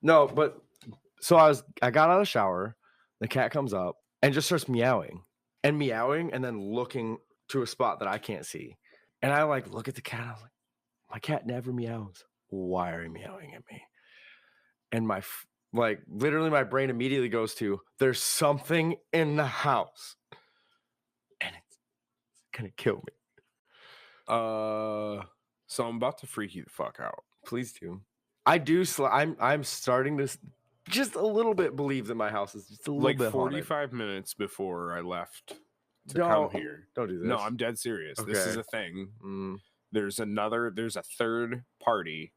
No, but so I got out of the shower. The cat comes up and just starts meowing and then looking to a spot that I can't see. And I like look at the cat. I was like, my cat never meows. Why are you meowing at me? And literally my brain immediately goes to, there's something in the house and it's gonna kill me. So I'm about to freak you the fuck out. Please do. I do. I'm starting to just a little bit believe that my house is just a little bit 45 minutes before I left to come here. Don't do this. No, I'm dead serious. Okay. This is a thing. There's a third party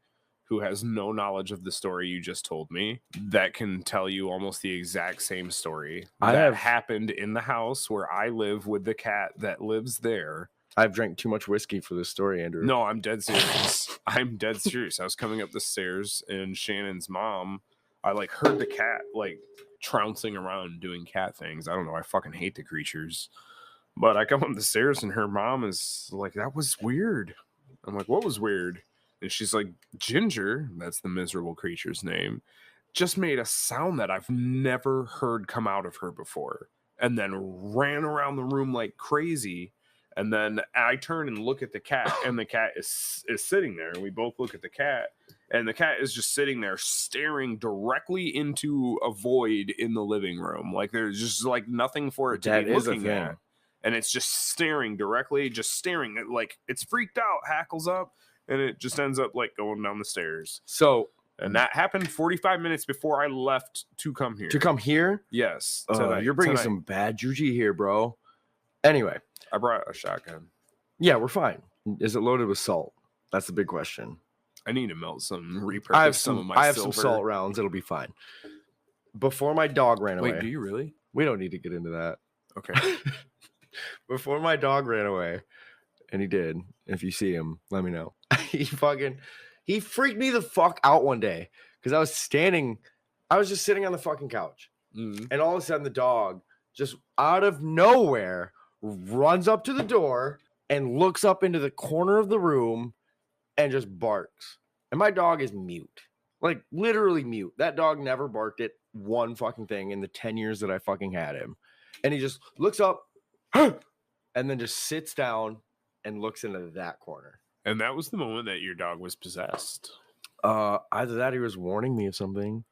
who has no knowledge of the story you just told me that can tell you almost the exact same story that happened in the house where I live with the cat that lives there. I've drank too much whiskey for this story, Andrew. No, I'm dead serious. I'm dead serious. I was coming up the stairs and Shannon's mom, I heard the cat trouncing around doing cat things. I don't know. I fucking hate the creatures. But I come up the stairs and her mom is like, that was weird. I'm like, what was weird? And she's like, Ginger, that's the miserable creature's name, just made a sound that I've never heard come out of her before. And then ran around the room like crazy. And then I turn and look at the cat, and the cat is sitting there. And we both look at the cat, and the cat is just sitting there staring directly into a void in the living room. Like there's just nothing for it to be looking at. And it's just staring directly, it's freaked out, hackles up, and it just ends up going down the stairs. And that happened 45 minutes before I left to come here. To come here? Yes. You're bringing some bad juju here, bro. Anyway. I brought a shotgun. Yeah, we're fine. Is it loaded with salt? That's the big question. I need to melt repurpose some of my silver. I have some salt rounds. It'll be fine. Before my dog ran away. Wait, do you really? We don't need to get into that. Okay. Before my dog ran away, and he did. If you see him, let me know. He freaked me the fuck out one day because I was just sitting on the fucking couch. And all of a sudden the dog just out of nowhere runs up to the door and looks up into the corner of the room and just barks. And my dog is mute. Literally mute. That dog never barked at one fucking thing in the 10 years that I fucking had him. And he just looks up and then just sits down and looks into that corner. And that was the moment that your dog was possessed. Either that or he was warning me of something.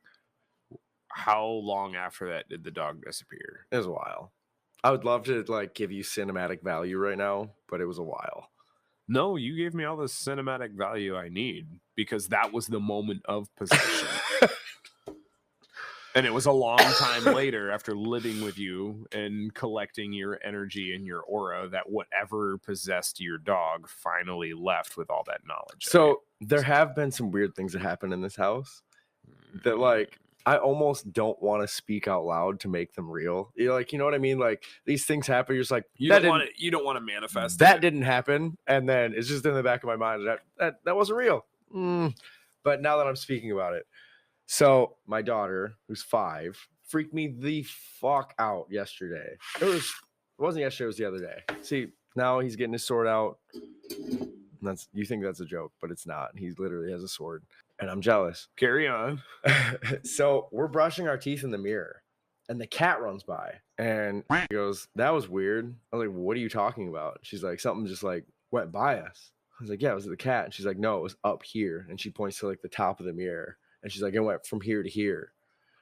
How long after that did the dog disappear? It was a while. I would love to give you cinematic value right now, but it was a while. No, you gave me all the cinematic value I need because that was the moment of possession. And it was a long time later after living with you and collecting your energy and your aura that whatever possessed your dog finally left with all that knowledge. So there have been some weird things that happen in this house that I almost don't want to speak out loud to make them real. You know what I mean? These things happen. You're just you don't want to manifest. That didn't happen. And then it's just in the back of my mind that wasn't real. But now that I'm speaking about it. So my daughter, who's 5, freaked me the fuck out yesterday. It wasn't yesterday, it was the other day. See, now he's getting his sword out. You think that's a joke, but it's not. He literally has a sword. And I'm jealous. Carry on. So we're brushing our teeth in the mirror and the cat runs by and he goes, that was weird. I was like, what are you talking about? She's like, something just went by us. I was like, yeah, was it the cat? And she's like, no, it was up here. And she points to the top of the mirror. And she's like, it went from here to here.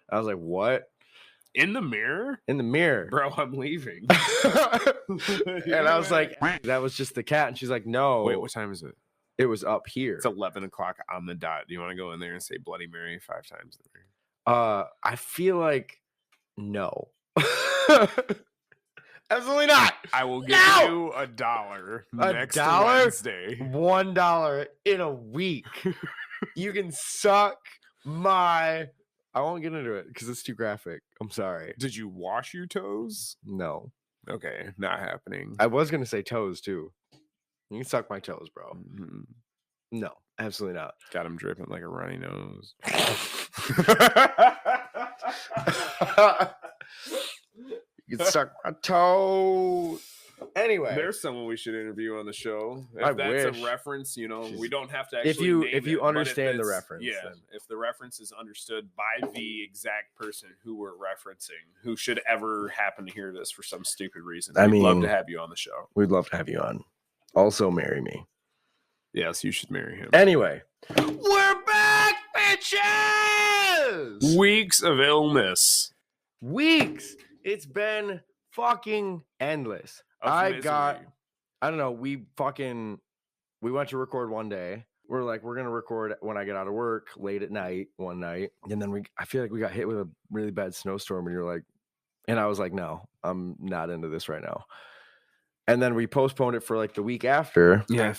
I was like, what? In the mirror? In the mirror. Bro, I'm leaving. And I was like, that was just the cat. And she's like, no. Wait, what time is it? It was up here. It's 11 o'clock on the dot. Do you want to go in there and say Bloody Mary 5 times in the mirror? I feel like no. Absolutely not. I will give you $1 next Wednesday. $1 in a week. You can suck my... I won't get into it because it's too graphic. I'm sorry. Did you wash your toes? No. Okay, not happening. I was going to say toes too. You can suck my toes, bro. Mm-hmm. No, absolutely not. Got him dripping like a runny nose. You can suck my toes. Anyway, there's someone we should interview on the show. If I that's wish. a reference, you know, we don't have to If actually you name if you it, but understand the it's- reference, yeah, then. if the reference is understood by the exact person who we're referencing, who should ever happen to hear this for some stupid reason, we'd love to have you on the show. We'd love to have you on. Also, marry me. Yes, you should marry him. Anyway, we're back, bitches. Weeks of illness. Weeks. It's been fucking endless. I don't know. We went to record one day. We're like, we're gonna record when I get out of work late at night one night, and then I feel like we got hit with a really bad snowstorm, and you're like, and I was like, no, I'm not into this right now. And then we postponed it for like the week after. Yeah,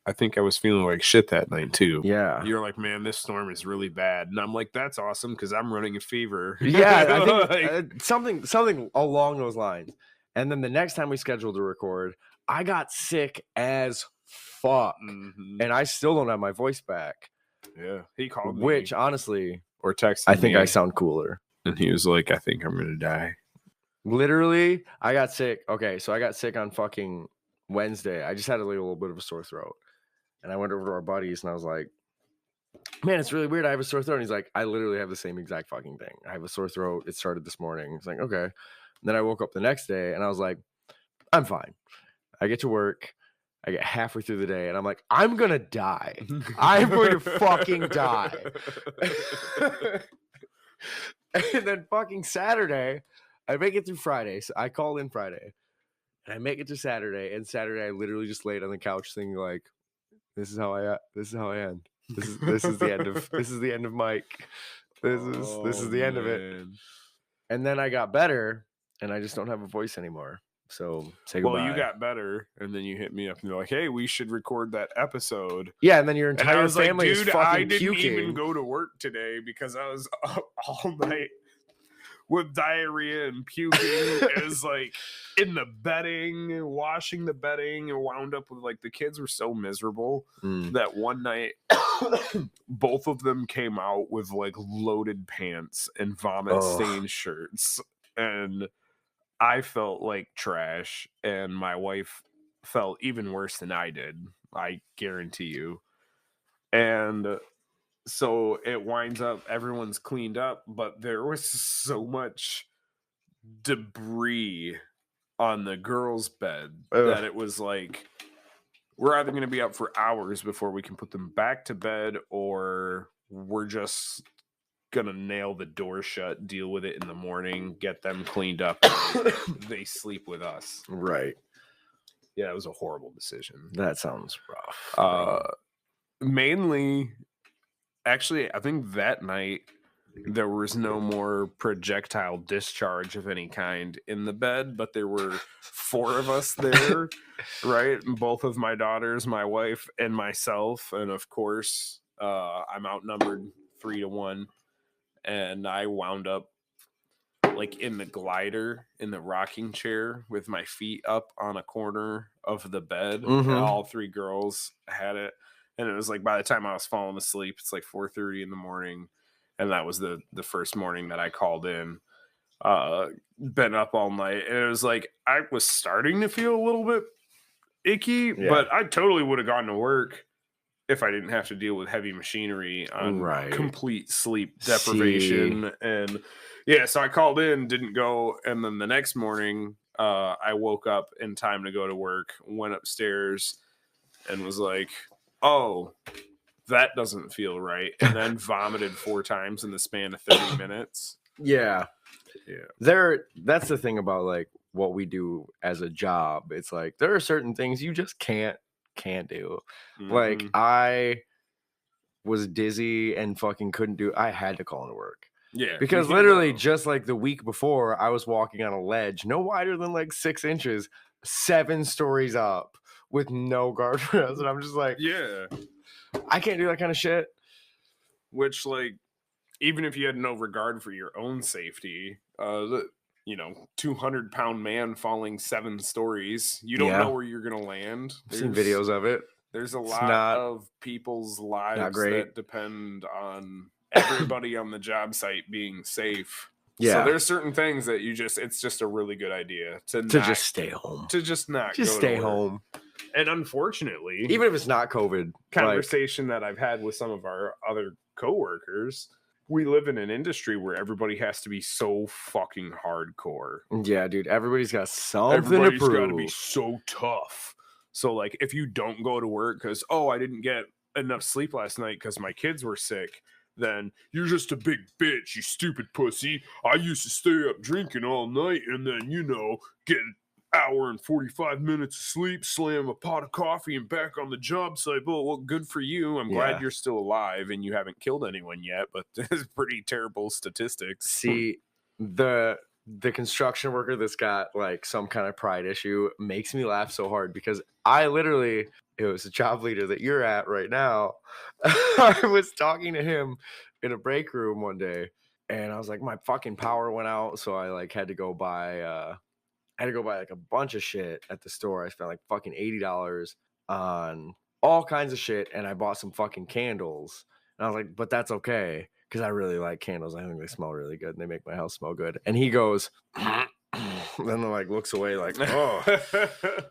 I think I was feeling like shit that night too. Yeah. You're like, man, this storm is really bad. And I'm like, that's awesome because I'm running a fever. Yeah, I think something along those lines. And then the next time we scheduled to record, I got sick as fuck. Mm-hmm. And I still don't have my voice back. Yeah. He called me. Which, honestly, or texted I think me, I sound cooler. And he was like, I think I'm going to die. Literally, I got sick. Okay, so I got sick on fucking Wednesday. I just had a little bit of a sore throat. And I went over to our buddies and I was like, man, it's really weird. I have a sore throat. And he's like, I literally have the same exact fucking thing. I have a sore throat. It started this morning. He's like, okay. And then I woke up the next day and I was like, I'm fine. I get to work. I get halfway through the day and I'm like, I'm going to die. I'm going to fucking die. And then fucking Saturday, I make it through Friday. So I call in Friday and I make it to Saturday. And Saturday, I literally just laid on the couch thinking like, this is how I end. This is the end of Mike. This is the end of it. And then I got better and I just don't have a voice anymore. So say goodbye. Well, you got better, and then you hit me up and you're like, "Hey, we should record that episode." Yeah, and then your entire family like, is fucking I didn't puking. even go to work today because I was up all night with diarrhea and puking. It was like in the bedding, washing the bedding, and wound up with like the kids were so miserable that one night both of them came out with like loaded pants and vomit stained shirts, and I felt like trash, and my wife felt even worse than I did. I guarantee you. And so it winds up, everyone's cleaned up, but there was so much debris on the girls' bed that it was like, we're either going to be up for hours before we can put them back to bed, or we're just gonna nail the door shut, deal with it in the morning, get them cleaned up, and they sleep with us. Right. Yeah, it was a horrible decision. That sounds rough. Mainly, actually, I think that night there was no more projectile discharge of any kind in the bed, but there were 4 of us there, right? Both of my daughters, my wife, and myself, and of course, I'm outnumbered 3-1. And I wound up like in the glider, in the rocking chair with my feet up on a corner of the bed. And all 3 girls had it. And it was like, by the time I was falling asleep, it's like 4:30 in the morning. And that was the first morning that I called in. Been up all night. And it was like, I was starting to feel a little bit icky, but I totally would have gone to work if I didn't have to deal with heavy machinery on complete sleep deprivation. And yeah, so I called in, didn't go. And then the next morning, I woke up in time to go to work, went upstairs and was like, oh, that doesn't feel right. And then vomited 4 times in the span of 30 minutes. Yeah. That's the thing about like what we do as a job. It's like, there are certain things you just can't do. Like I was dizzy and fucking couldn't do. I had to call into work. Yeah, because literally just like the week before, I was walking on a ledge no wider than like 6 inches, 7 stories up with no guardrails, and I'm just like, yeah, I can't do that kind of shit. Which, like, even if you had no regard for your own safety, 200-pound man falling 7 stories. You don't know where you're going to land. I've seen videos of it. There's a lot of people's lives that depend on everybody on the job site being safe. Yeah. So there's certain things that it's just a really good idea to just stay home. To just not Just go stay to work. home. And unfortunately, even if it's not COVID, conversation that I've had with some of our other coworkers, we live in an industry where everybody has to be so fucking hardcore. Yeah, dude. Everybody's got something Everybody's to prove. got to be so tough. So, like, if you don't go to work because, I didn't get enough sleep last night because my kids were sick, then you're just a big bitch, you stupid pussy. I used to stay up drinking all night and then, get an hour and 45 minutes of sleep, slam a pot of coffee, and back on the job site. Well, good for you. I'm glad you're still alive and you haven't killed anyone yet, but this is pretty terrible statistics. See, the construction worker that's got like some kind of pride issue makes me laugh so hard because it was a job leader that you're at right now. I was talking to him in a break room one day and I was like, my fucking power went out. So I like had to go buy like a bunch of shit at the store. I spent like fucking $80 on all kinds of shit. And I bought some fucking candles and I was like, but that's okay. Cause I really like candles. I think they smell really good and they make my house smell good. And he goes, then like looks away like, oh,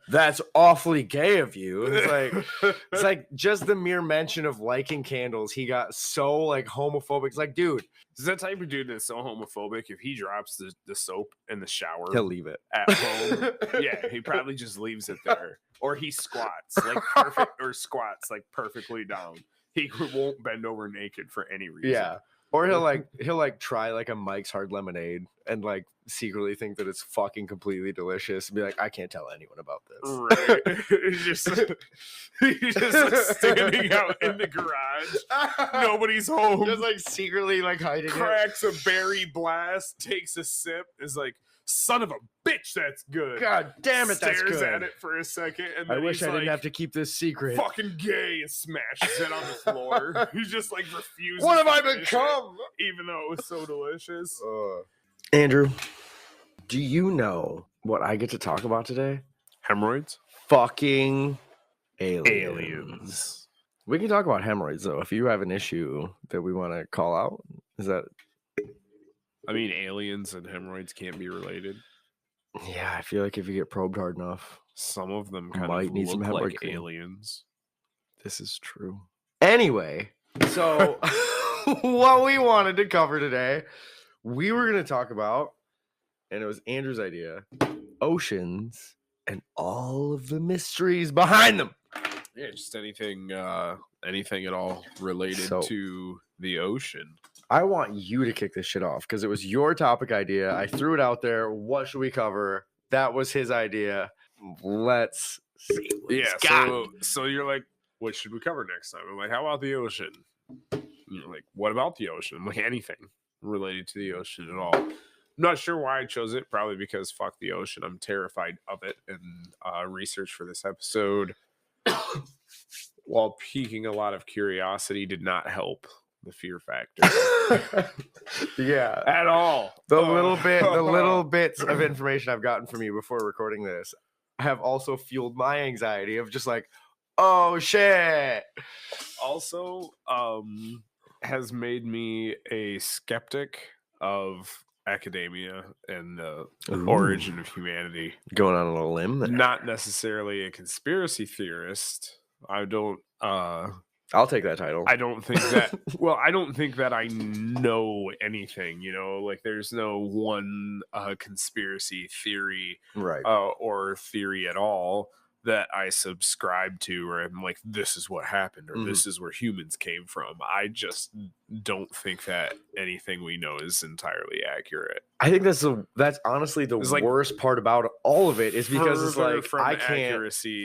that's awfully gay of you. It's like just the mere mention of liking candles. He got so like homophobic. It's like, dude, this is that type of dude that's so homophobic. If he drops the soap in the shower, he'll leave it at home. Yeah, he probably just leaves it there, or he squats like perfectly down. He won't bend over naked for any reason. Yeah. Or he'll try like a Mike's Hard Lemonade and like secretly think that it's fucking completely delicious and be like, I can't tell anyone about this. Right. he's just like standing out in the garage. Nobody's home. Just like secretly like hiding cracks a berry blast, takes a sip, is like, son of a bitch, that's good. God damn it, that's good. Stares at it for a second, and then I wish I didn't like, have to keep this secret. Fucking gay, and smashes it on the floor. He just like refuses. What have I become? Even though it was so delicious. Andrew, do you know what I get to talk about today? Hemorrhoids? Fucking aliens. We can talk about hemorrhoids though. If you have an issue that we want to call out, is that? I mean, aliens and hemorrhoids can't be related. Yeah, I feel like if you get probed hard enough, some of them kind might of need some look like cream. aliens. This is true. Anyway, so what we wanted to cover today, we were going to talk about, and it was Andrew's idea, oceans and all of the mysteries behind them. Yeah, just anything at all related to the ocean. I want you to kick this shit off because it was your topic idea. I threw it out there. What should we cover? That was his idea. Let's see. So you're like, what should we cover next time? I'm like, how about the ocean? And you're like, what about the ocean? I'm like, anything related to the ocean at all. I'm not sure why I chose it. Probably because fuck the ocean. I'm terrified of it. And research for this episode, while piquing a lot of curiosity, did not help the fear factor. Yeah, at all. The little bits of information I've gotten from you before recording this have also fueled my anxiety of just like, oh shit. Also, has made me a skeptic of academia and the origin of humanity. Going on a limb there. Not necessarily a conspiracy theorist. I'll take that title. I don't think that. Well, I don't think that I know anything. Like there's no one conspiracy theory, right, or theory at all that I subscribe to, or I'm like, this is what happened, or this is where humans came from. I just don't think that anything we know is entirely accurate. I think that's honestly the worst part about all of it is because it's like from I can't accuracy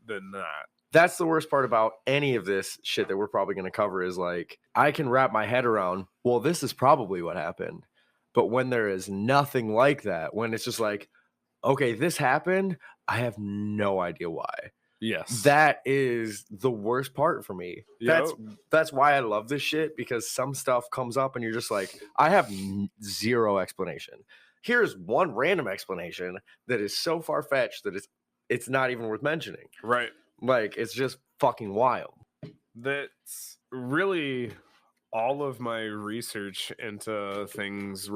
than that. That's the worst part about any of this shit that we're probably going to cover is like, I can wrap my head around, well, this is probably what happened. But when there is nothing like that, when it's just like, okay, this happened, I have no idea why. Yes. That is the worst part for me. Yep. That's why I love this shit, because some stuff comes up and you're just like, I have zero explanation. Here's one random explanation that is so far-fetched that it's not even worth mentioning. Right. Like, it's just fucking wild. That's really all of my research into things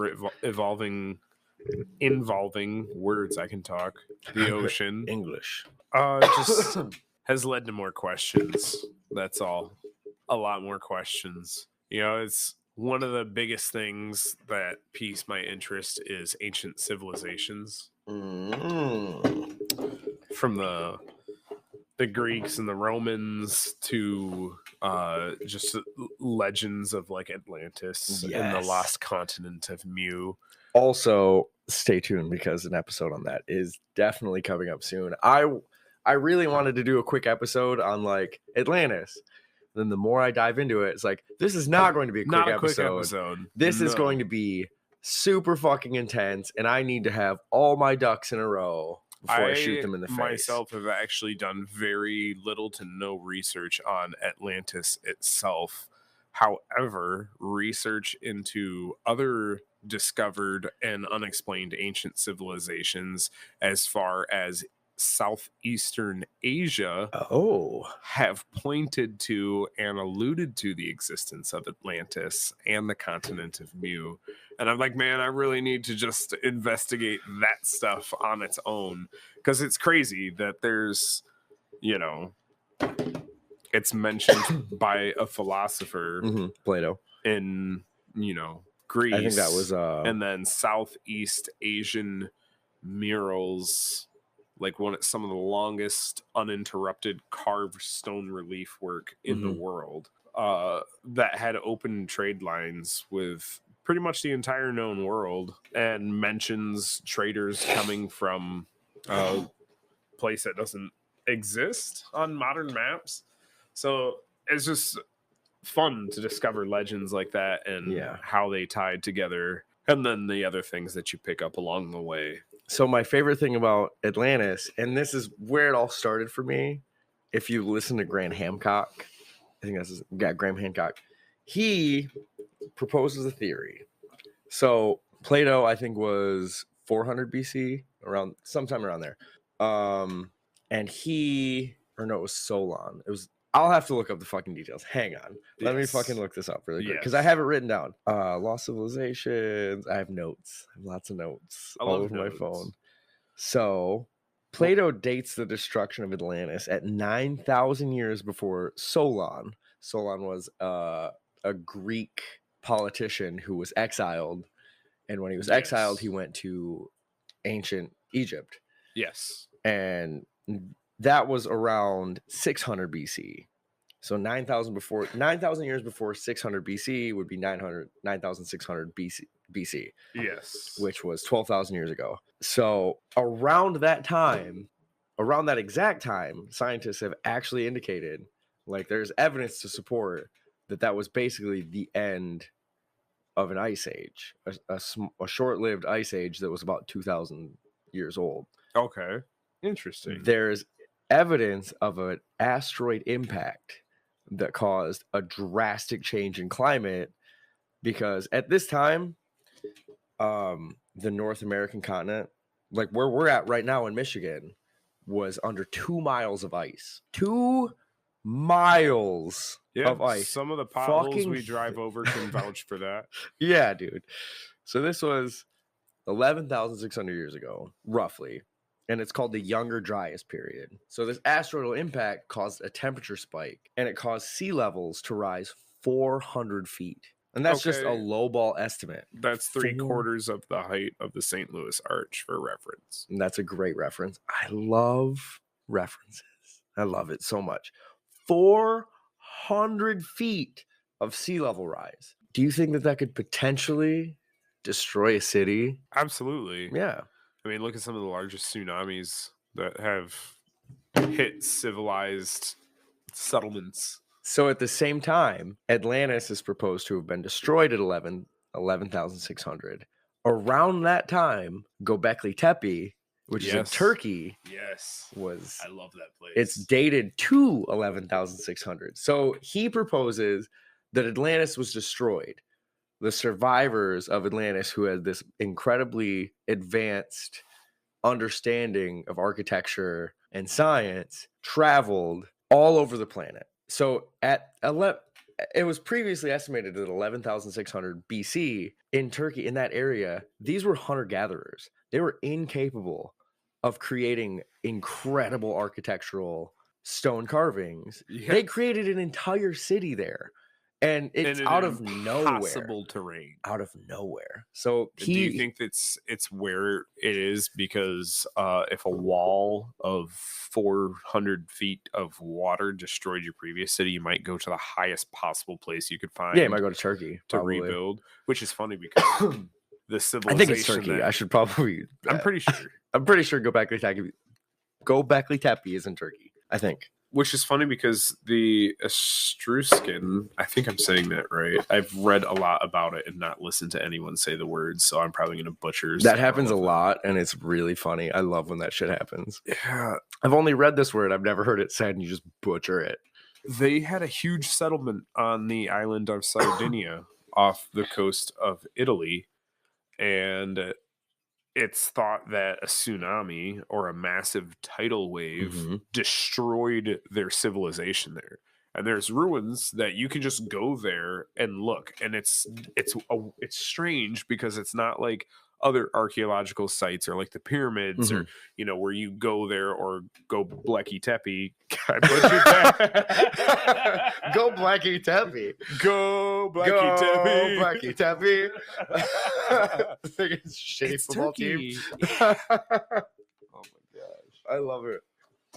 involving words I can talk, the ocean, English. just has led to more questions. That's all. A lot more questions. You know, it's one of the biggest things that piques my interest is ancient civilizations. From the Greeks and the Romans to just legends of like Atlantis and the Yes. lost continent of Mu. Also, stay tuned because an episode on that is definitely coming up soon. I really wanted to do a quick episode on like Atlantis. Then the more I dive into it, it's like this is not going to be a quick episode. This is going to be super fucking intense, and I need to have all my ducks in a row before I shoot them in the face. Myself have actually done very little to no research on Atlantis itself. However, research into other discovered and unexplained ancient civilizations as far as Southeastern Asia have pointed to and alluded to the existence of Atlantis and the continent of Mu. And I'm like, man, I really need to just investigate that stuff on its own, because it's crazy that there's, you know, it's mentioned by a philosopher, Plato, in, you know, Greece. I think that was and then Southeast Asian murals, like some of the longest uninterrupted carved stone relief work in the world, that had open trade lines with pretty much the entire known world, and mentions traders coming from a place that doesn't exist on modern maps. So it's just fun to discover legends like that and how they tied together, and then the other things that you pick up along the way. So my favorite thing about Atlantis, and this is where it all started for me, if you listen to Graham Hancock, I think that's Graham Hancock, he proposes a theory. So Plato, I think, was 400 BC, sometime around there. And it was Solon. I'll have to look up the fucking details. Hang on. Let me fucking look this up really quick, because I have it written down. Lost civilizations. I have notes. I have lots of notes all over my phone. So Plato dates the destruction of Atlantis at 9,000 years before Solon. Solon was a Greek politician who was exiled. And when he was exiled, he went to ancient Egypt. Yes. And that was around 600 BC. So 9,000 years before 600 BC would be 9,600 BC. Yes. Which was 12,000 years ago. So around that exact time, scientists have actually indicated, like, there's evidence to support that was basically the end of an ice age, a short-lived ice age that was about 2,000 years old. Okay. Interesting. There's evidence of an asteroid impact that caused a drastic change in climate, because at this time, the North American continent, like where we're at right now in Michigan, was under 2 miles of ice. 2 miles of ice. Some of the potholes we drive over can vouch for that. Yeah, dude. So this was 11,600 years ago, roughly. And it's called the Younger Dryas period. So this asteroidal impact caused a temperature spike, and it caused sea levels to rise 400 feet. And that's just a lowball estimate. That's 3/4 of the height of the St. Louis Arch, for reference. And that's a great reference. I love references. I love it so much. 400 feet of sea level rise. Do you think that could potentially destroy a city? Absolutely. Yeah. I mean, look at some of the largest tsunamis that have hit civilized settlements. So at the same time, Atlantis is proposed to have been destroyed at 11,600. Around that time, Göbekli Tepe, which is in Turkey, I love that place. It's dated to 11,600. So he proposes that Atlantis was destroyed. The survivors of Atlantis, who had this incredibly advanced understanding of architecture and science, traveled all over the planet. So at it was previously estimated that 11,600 BC in Turkey, in that area, these were hunter-gatherers. They were incapable of creating incredible architectural stone carvings. Yeah. They created an entire city there, and it's in out an of nowhere. impossible terrain. Out of nowhere. So Do you think it's where it is because if a wall of 400 feet of water destroyed your previous city, you might go to the highest possible place you could find. Yeah, you might go to Turkey to probably. rebuild, which is funny because the civilization. I think it's Turkey. I should probably. I'm pretty sure. I'm pretty sure Göbekli Tepe is in Turkey. I think. Which is funny because the Etruscan, I think I'm saying that right. I've read a lot about it and not listened to anyone say the words, so I'm probably going to butcher. That happens a lot, and it's really funny. I love when that shit happens. Yeah. I've only read this word. I've never heard it said, and you just butcher it. They had a huge settlement on the island of Sardinia off the coast of Italy, and it's thought that a tsunami or a massive tidal wave destroyed their civilization there. And there's ruins that you can just go there and look, and it's strange because it's not like other archaeological sites or like the pyramids or where you go there or go Blacky Tepe. I butchered that. Go Blacky Tepe. Go Blacky Tepe. Blacky Tepe. I think it's shitty football team. Oh my gosh. I love it.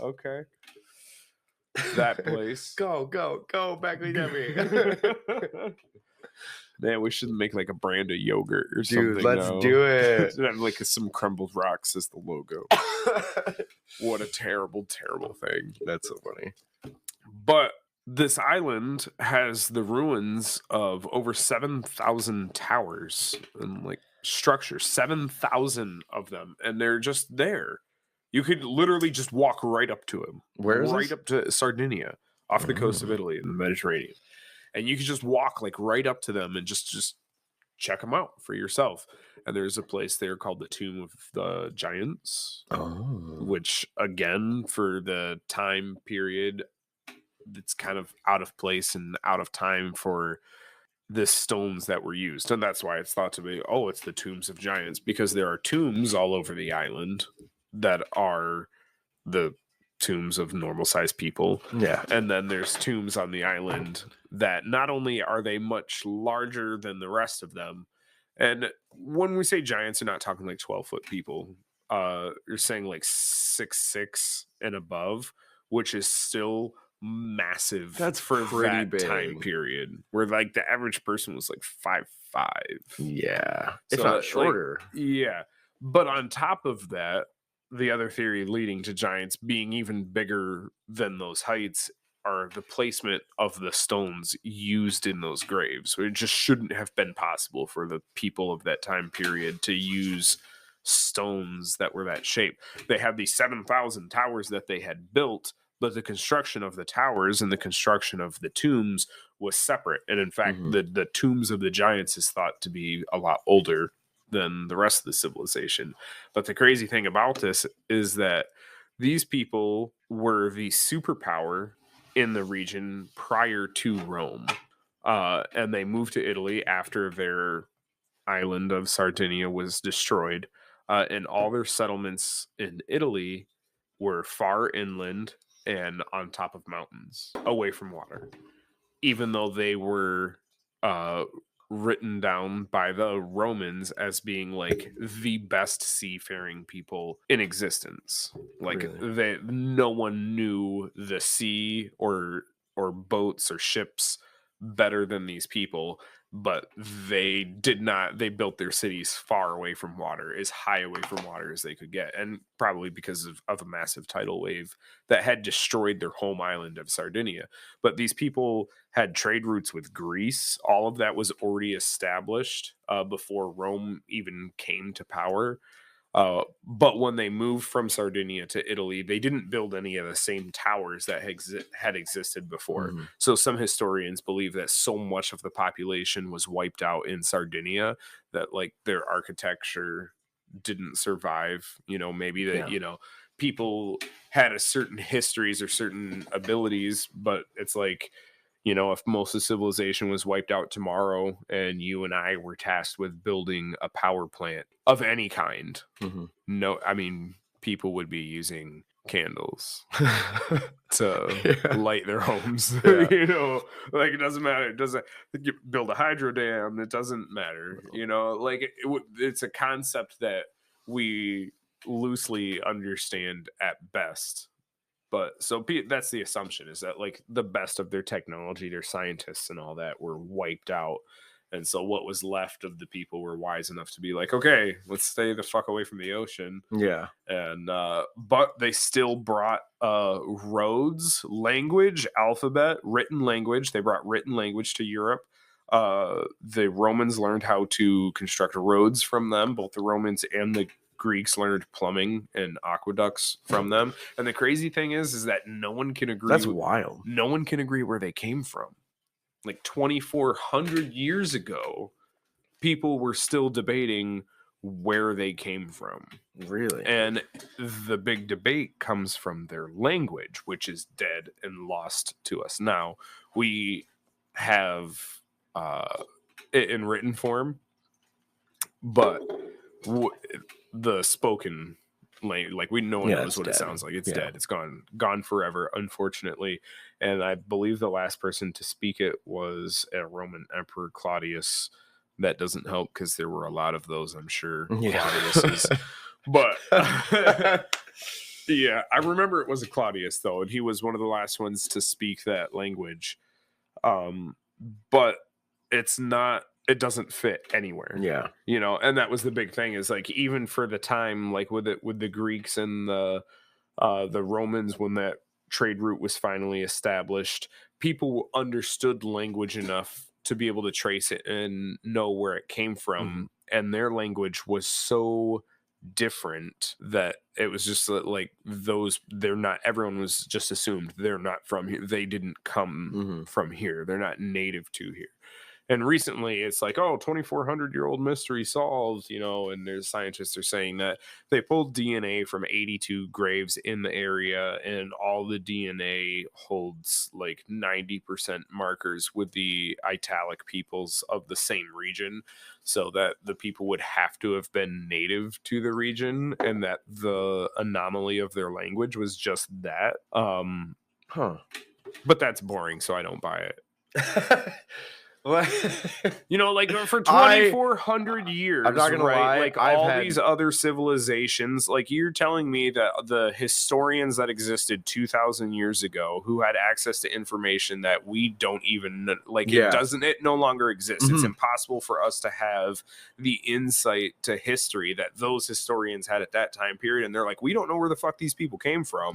Okay. That place. Go Blacky Tepe. Man, we should make like a brand of yogurt or something. Dude, let's do it. Have like some crumbled rocks as the logo. What a terrible, terrible thing. That's so funny. But this island has the ruins of over 7,000 towers and like structures, 7,000 of them, and they're just there. You could literally just walk right up to them. Where is right up to Sardinia, off the coast of Italy in the Mediterranean. And you can just walk like right up to them and just check them out for yourself. And there's a place there called the Tomb of the Giants, which again, for the time period, it's kind of out of place and out of time for the stones that were used. And that's why it's thought to be, it's the Tombs of Giants, because there are tombs all over the island that are the tombs of normal sized people. Yeah. And then there's tombs on the island that not only are they much larger than the rest of them, and when we say giants, we're not talking like 12-foot people. You're saying like 6'6" and above, which is still massive. That's for that big time period, where like the average person was like 5'5". Yeah. If So, not shorter. Yeah. But on top of that, the other theory leading to giants being even bigger than those heights are the placement of the stones used in those graves. It just shouldn't have been possible for the people of that time period to use stones that were that shape. They have these 7,000 towers that they had built, but the construction of the towers and the construction of the tombs was separate. And in fact, the tombs of the giants is thought to be a lot older than the rest of the civilization. But the crazy thing about this is that these people were the superpower in the region prior to Rome. And they moved to Italy after their island of Sardinia was destroyed. And all their settlements in Italy were far inland and on top of mountains, away from water. Even though they were written down by the Romans as being like the best seafaring people in existence. Like no one knew the sea or boats or ships better than these people, but they built their cities far away from water, as high away from water as they could get, and probably because of a massive tidal wave that had destroyed their home island of Sardinia. But these people had trade routes with Greece. All of that was already established before Rome even came to power. But when they moved from Sardinia to Italy, they didn't build any of the same towers that had existed before. So some historians believe that so much of the population was wiped out in Sardinia that like their architecture didn't survive. Maybe that, people had a certain histories or certain abilities, but it's like, You know, if most of civilization was wiped out tomorrow and you and I were tasked with building a power plant of any kind, no, I mean, people would be using candles to light their homes. You know, like, it doesn't matter. It doesn't you build a hydro dam. It doesn't matter. You know, like it's a concept that we loosely understand at best. But so that's the assumption, is that like the best of their technology, their scientists and all that, were wiped out. And so what was left of the people were wise enough to be like, okay, let's stay the fuck away from the ocean. Yeah. And but they still brought roads, language, alphabet, written language. They brought written language to Europe. The Romans learned how to construct roads from them. Both the Romans and the Greeks learned plumbing and aqueducts from them. And the crazy thing is that no one can agree. That's wild. No one can agree where they came from. Like 2,400 years ago, people were still debating where they came from. Really? And the big debate comes from their language, which is dead and lost to us now. We have it in written form, but the spoken language, like, no one knows what it sounds like. It's dead. It's gone forever, unfortunately. And I believe the last person to speak it was a Roman Emperor, Claudius. That doesn't help because there were a lot of those, I'm sure. Claudius's. But yeah, I remember it was a Claudius though, and he was one of the last ones to speak that language. But it doesn't fit anywhere. Yeah. You know, and that was the big thing, is like, even for the time, like with the Greeks and the Romans, when that trade route was finally established, people understood language enough to be able to trace it and know where it came from. And their language was so different that it was just like everyone was just assumed they're not from here. They didn't come from here. They're not native to here. And recently it's like, 2,400-year-old mystery solved, you know, and there's scientists are saying that they pulled DNA from 82 graves in the area, and all the DNA holds like 90% markers with the italic peoples of the same region, so that the people would have to have been native to the region, and that the anomaly of their language was just that. But that's boring, so I don't buy it. You know, like, for 2,400 years, I'm not gonna lie, like, these other civilizations, like, you're telling me that the historians that existed 2,000 years ago, who had access to information that we don't even, like, it no longer exists. It's impossible for us to have the insight to history that those historians had at that time period, and they're like, we don't know where the fuck these people came from.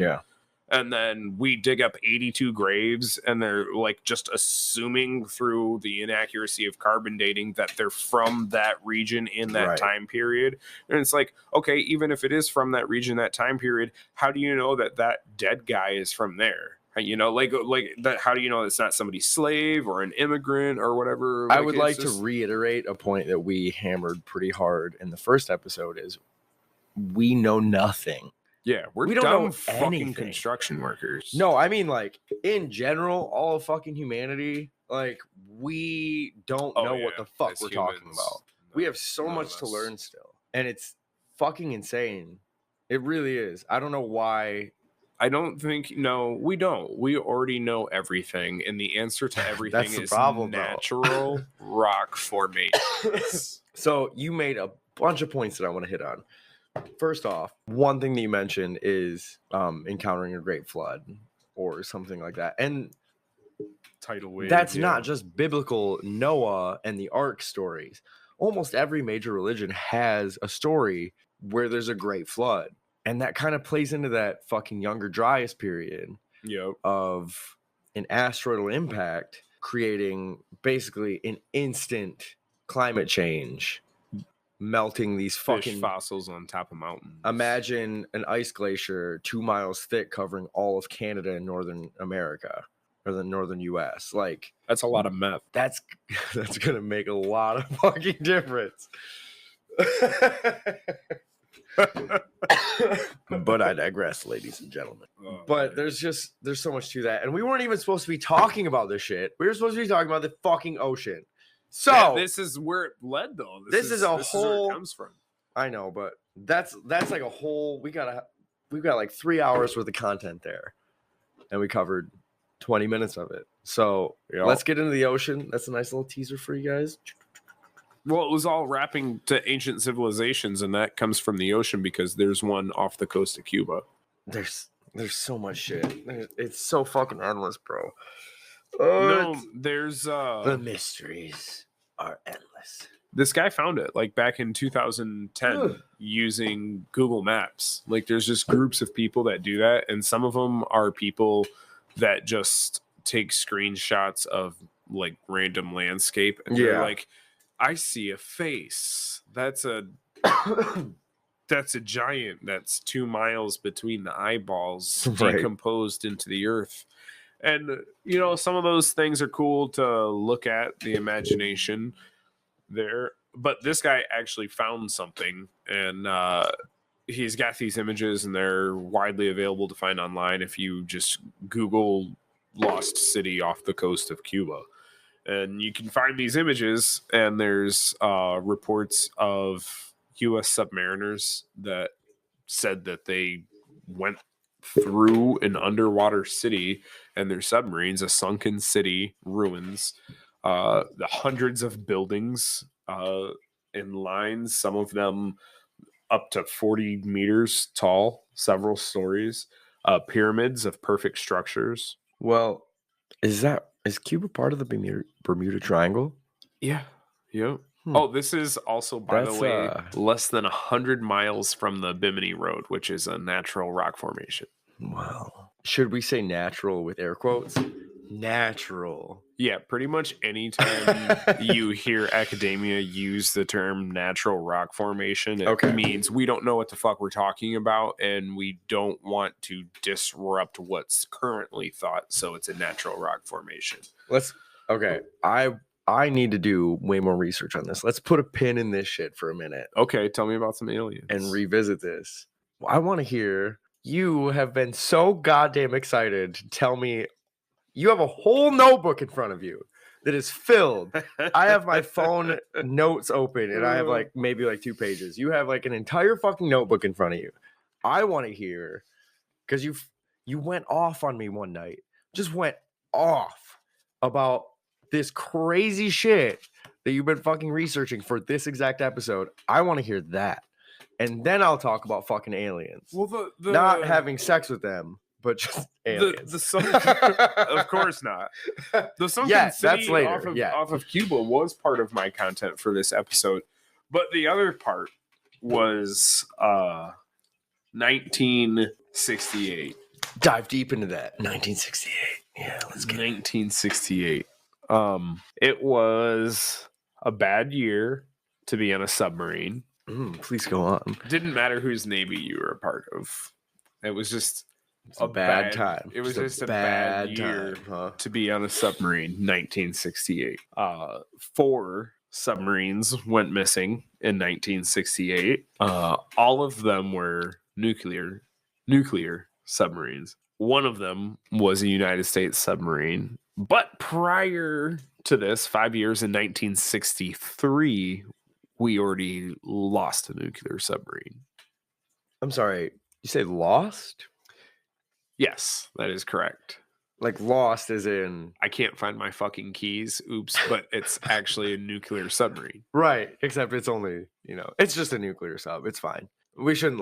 And then we dig up 82 graves, and they're like just assuming through the inaccuracy of carbon dating that they're from that region in that time period. And it's like, okay, even if it is from that region, that time period, how do you know that dead guy is from there? You know, like that. How do you know it's not somebody's slave or an immigrant or whatever? I would like to reiterate a point that we hammered pretty hard in the first episode: is we know nothing. Yeah, we don't know fucking anything. Construction workers. No, I mean, like, in general, all of fucking humanity, like, we don't know what the fuck we're talking about. We have so much to learn still, and it's fucking insane. It really is. I don't know why. I don't think, no, we don't. We already know everything, and the answer to everything is natural rock formations. So you made a bunch of points that I want to hit on. First off, one thing that you mentioned is encountering a great flood or something like that. And tidal wave. That's not just biblical Noah and the Ark stories. Almost every major religion has a story where there's a great flood. And that kind of plays into that fucking Younger Dryas period of an asteroidal impact creating basically an instant climate change, melting these fucking fish fossils on top of mountains. Imagine an ice glacier 2 miles thick covering all of Canada and Northern America, or the northern US. Like, that's a lot of meth. That's gonna make a lot of fucking difference. But I digress, ladies and gentlemen. Oh, But man. there's so much to that. And we weren't even supposed to be talking about this shit. We were supposed to be talking about the fucking ocean. So Yeah, this is where it led, though. This is where whole- it comes from. I know, but that's like a whole we've got like 3 hours worth of content there. And we covered 20 minutes of it. So Yep. let's get into the ocean. That's a nice little teaser for you guys. Well, it was all wrapping to ancient civilizations, and that comes from the ocean because there's one off the coast of Cuba. There's so much shit. It's so fucking endless, bro. No, there's The mysteries are endless. this guy found it like back in 2010 Ugh. using Google Maps. Like there's just groups of people that do that, and some of them are people that just take screenshots of like random landscape, and they're Yeah. like, I see a face. That's a giant that's 2 miles between the eyeballs Right. decomposed into the earth. And you know, some of those things are cool to look at, the imagination there, but this guy actually found something, and he's got these images, and they're widely available to find online if you just Google lost city off the coast of Cuba. And you can find these images, and there's reports of U.S. submariners that said that they went through an underwater city and their submarines, a sunken city, ruins, the hundreds of buildings in lines, some of them up to 40 meters tall, several stories, pyramids of perfect structures. Well, is Cuba part of the Bermuda Triangle? Yeah. Yep. Hmm. Oh, this is also, by the That's, way, less than 100 miles from the Bimini Road, which is a natural rock formation. Wow. Should we say natural with air quotes? Natural. Yeah, pretty much anytime you hear academia use the term natural rock formation, it Okay. means we don't know what the fuck we're talking about, and we don't want to disrupt what's currently thought, so it's a natural rock formation. Okay. I need to do way more research on this. Let's put a pin in this shit for a minute Okay, tell me about some aliens. and revisit this. I want to hear. You have been so goddamn excited to tell me you have a whole notebook in front of you that is filled. I have my phone notes open and I have like maybe like 2 pages. You have like an entire fucking notebook in front of you. I want to hear, because you went off on me one night, just went off about this crazy shit that you've been fucking researching for this exact episode. I want to hear that. And then I'll talk about fucking aliens. Well, Not having sex with them, but just aliens. Of course not. The sunken That's city later. off of Cuba was part of my content for this episode, but the other part was 1968. Dive deep into that. 1968. Yeah, let's get 1968. It was a bad year to be on a submarine. Please go on. Didn't matter whose navy you were a part of. It was just It's a bad time. It was just a bad year time, huh? to be on a submarine. 1968. 4 submarines went missing in 1968. All of them were nuclear submarines. One of them was a United States submarine. But prior to this, 5 years in 1963, we already lost a nuclear submarine. I'm sorry. You say lost? Yes, that is correct. Like lost as in I can't find my fucking keys. Oops, but it's actually a nuclear submarine. right, except it's only, it's just a nuclear sub. It's fine. We shouldn't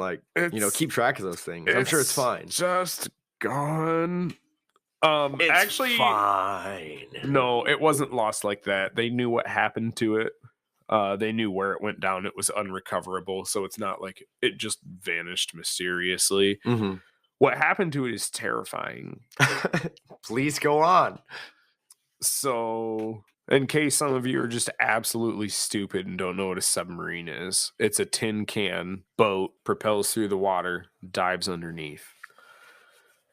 keep track of those things. I'm sure it's fine. Just gone. It's actually fine. No, it wasn't lost like that. They knew what happened to it. They knew where it went down. It was unrecoverable, so it's not like it just vanished mysteriously. Mm-hmm. What happened to it is terrifying. Please go on. So, in case some of you are just absolutely stupid and don't know what a submarine is, it's a tin can boat, propels through the water, dives underneath.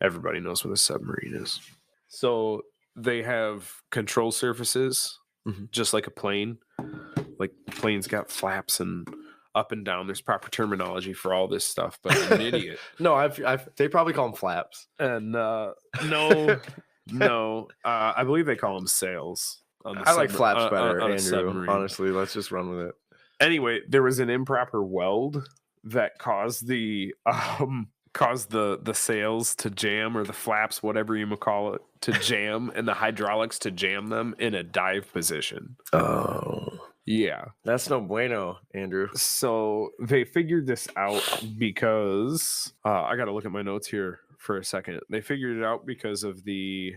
Everybody knows what a submarine is. So, they have control surfaces, just like a plane. Like, planes got flaps and up and down. There's proper terminology for all this stuff, but I'm an idiot. No, they probably call them flaps. And no, I believe they call them sails. I like flaps better, on a Andrew. submarine. Honestly, let's just run with it. Anyway, there was an improper weld that caused the sails to jam, or the flaps, whatever you might call it, to jam, and the hydraulics to jam them in a dive position. Oh, yeah, that's no bueno, Andrew. So they figured this out because I got to look at my notes here for a second. They figured it out because of the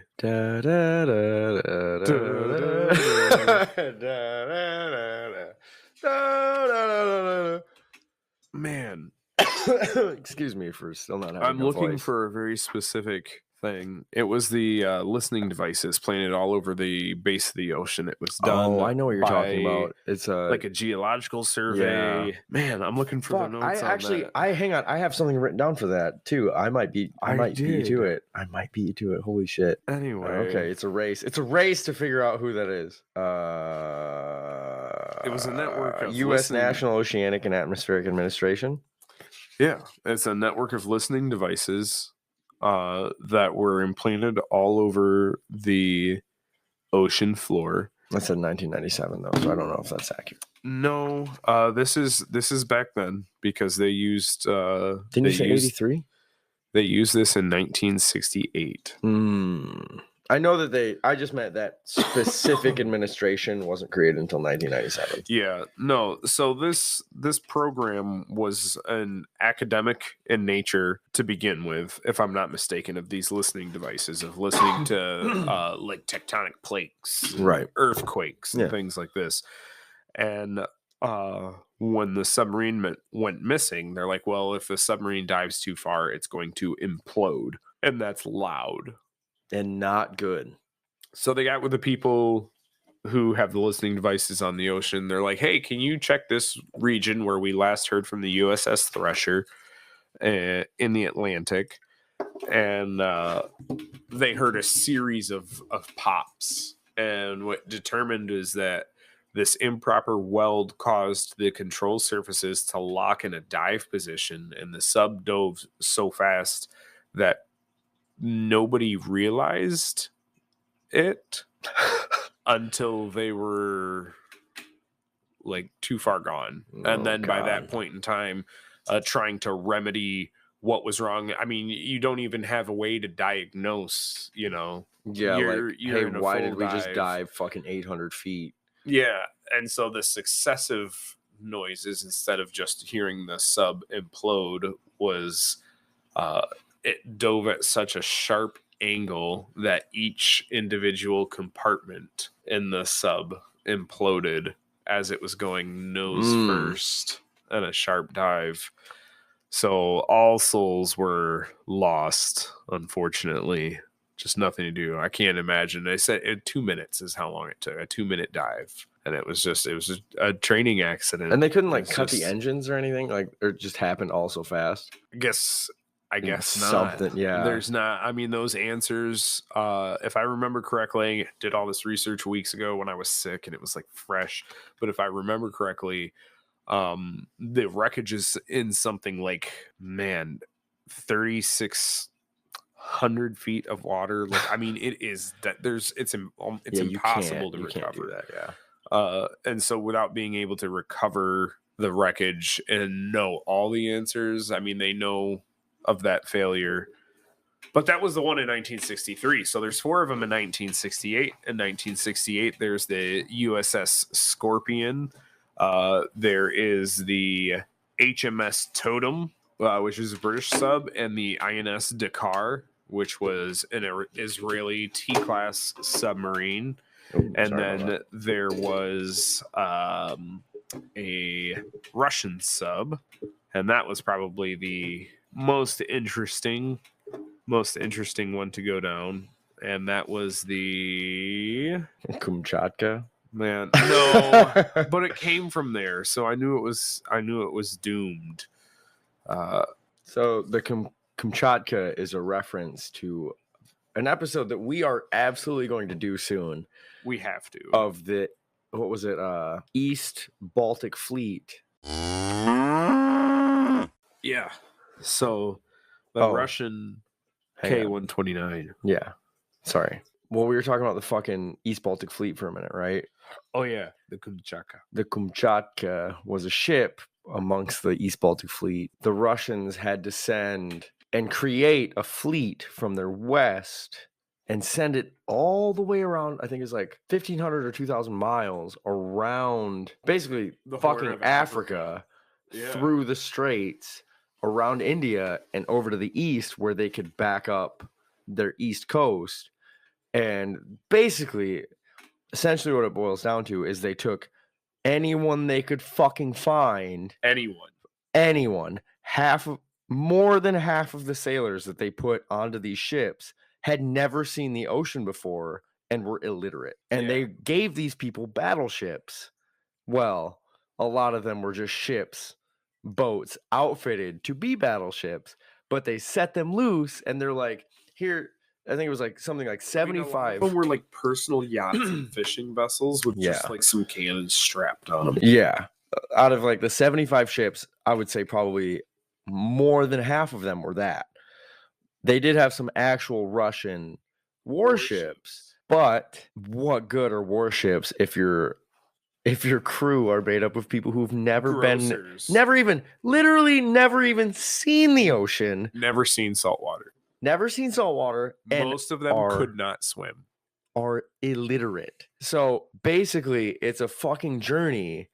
man. Excuse me for still not having. I'm looking for a very specific thing. It was the listening devices planted all over the base of the ocean. It was done. Oh, I know what you're talking about. It's like a geological survey. Yeah. Man, I'm looking for the notes. Hang on. I have something written down for that too. I might beat you to it. I might beat you to it. Holy shit. Anyway, okay, it's a race. It's a race to figure out who that is. It was a network of U.S. National Oceanic and Atmospheric Administration. Yeah, it's a network of listening devices that were implanted all over the ocean floor. That said 1997 though, so I don't know if that's accurate. No, this is back then, because they used. Didn't you say 83? They used this in 1968. I know that I just meant that specific administration wasn't created until 1997. Yeah, no. So this program was an academic in nature to begin with, if I'm not mistaken, of these listening devices, of listening to like tectonic plates, right, earthquakes, and things like this. And when the submarine went missing, they're like, well, if the submarine dives too far, it's going to implode, and that's loud. And not good. So they got with the people who have the listening devices on the ocean. They're like, hey, can you check this region where we last heard from the USS Thresher in the Atlantic? And they heard a series of pops. And what determined is that this improper weld caused the control surfaces to lock in a dive position. And the sub dove so fast that nobody realized it until they were like too far gone. And then by that point in time, trying to remedy what was wrong. I mean, you don't even have a way to diagnose, you know. Yeah, hey, why did we just dive fucking 800 feet? Yeah, and so the successive noises, instead of just hearing the sub implode, was it dove at such a sharp angle that each individual compartment in the sub imploded as it was going nose first in a sharp dive. So all souls were lost, unfortunately. Just nothing to do. I can't imagine. They said 2 minutes is how long it took. A 2-minute dive. And it was just a training accident. And they couldn't cut the engines or anything? Or it just happened all so fast? I guess not. Something, yeah. There's not. I mean, those answers, if I remember correctly, did all this research weeks ago when I was sick and it was like fresh. But if I remember correctly, the wreckage is in something like, 3,600 feet of water. Like, I mean, it is that it's impossible to recover. Can't do that, yeah. And so without being able to recover the wreckage and know all the answers, I mean, they know of that failure, but that was the one in 1963. So there's 4 of them in 1968. In 1968, there's the USS Scorpion. There is the HMS Totem, which is a British sub, and the INS Dakar, which was an Israeli T-class submarine. And then there was a Russian sub, and that was probably the most interesting one to go down, and that was the Kamchatka. Man, no, but it came from there, so I knew it was doomed. So the Kamchatka is a reference to an episode that we are absolutely going to do soon. We have to. Of the, what was it? East Baltic Fleet. Yeah. So the Oh, Russian hang on. K-129. Yeah. Sorry. Well, we were talking about the fucking East Baltic Fleet for a minute, right? Oh yeah, the Kamchatka. The Kamchatka was a ship amongst the East Baltic Fleet. The Russians had to send and create a fleet from their west and send it all the way around. I think it's like 1,500 or 2,000 miles around basically The Horn fucking of Africa Yeah. through the straits around India and over to the east where they could back up their east coast. And basically, essentially what it boils down to is they took anyone they could fucking find, Anyone. more than half of the sailors that they put onto these ships had never seen the ocean before and were illiterate. And they gave these people battleships. Well, a lot of them were just ships, boats outfitted to be battleships, but they set them loose and they're like, here, I think it was like something like 75. Them were like personal yachts and fishing vessels with just like some cannons strapped on them. Yeah. Out of like the 75 ships, I would say probably more than half of them were that. They did have some actual Russian warships, but what good are warships if your crew are made up of people who've never literally never even seen the ocean, never seen salt water, and most of them could not swim, are illiterate. So basically, it's a fucking journey,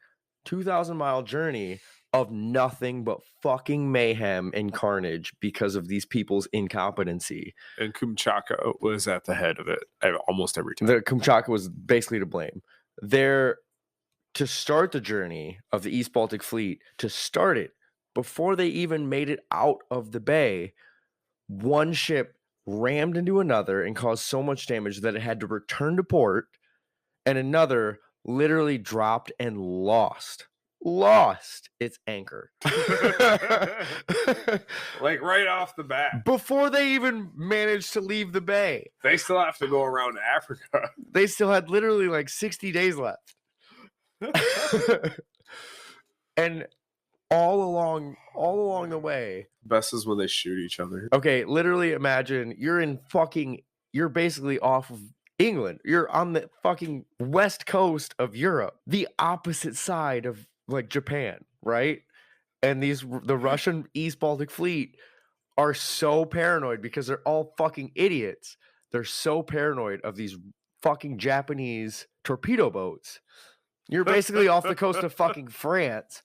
2,000-mile journey of nothing but fucking mayhem and carnage because of these people's incompetency. And Kamchatka was at the head of it almost every time. The Kamchatka was basically to blame. To start the journey of the East Baltic Fleet, to start it, before they even made it out of the bay, one ship rammed into another and caused so much damage that it had to return to port, and another literally dropped and lost its anchor. Like right off the bat. Before they even managed to leave the bay. They still have to go around Africa. They still had literally like 60 days left. And all along the way. Best is when they shoot each other. Okay, literally imagine you're basically off of England. You're on the fucking west coast of Europe, the opposite side of like Japan, right? And the Russian East Baltic Fleet are so paranoid because they're all fucking idiots. They're so paranoid of these fucking Japanese torpedo boats. You're basically off the coast of fucking France.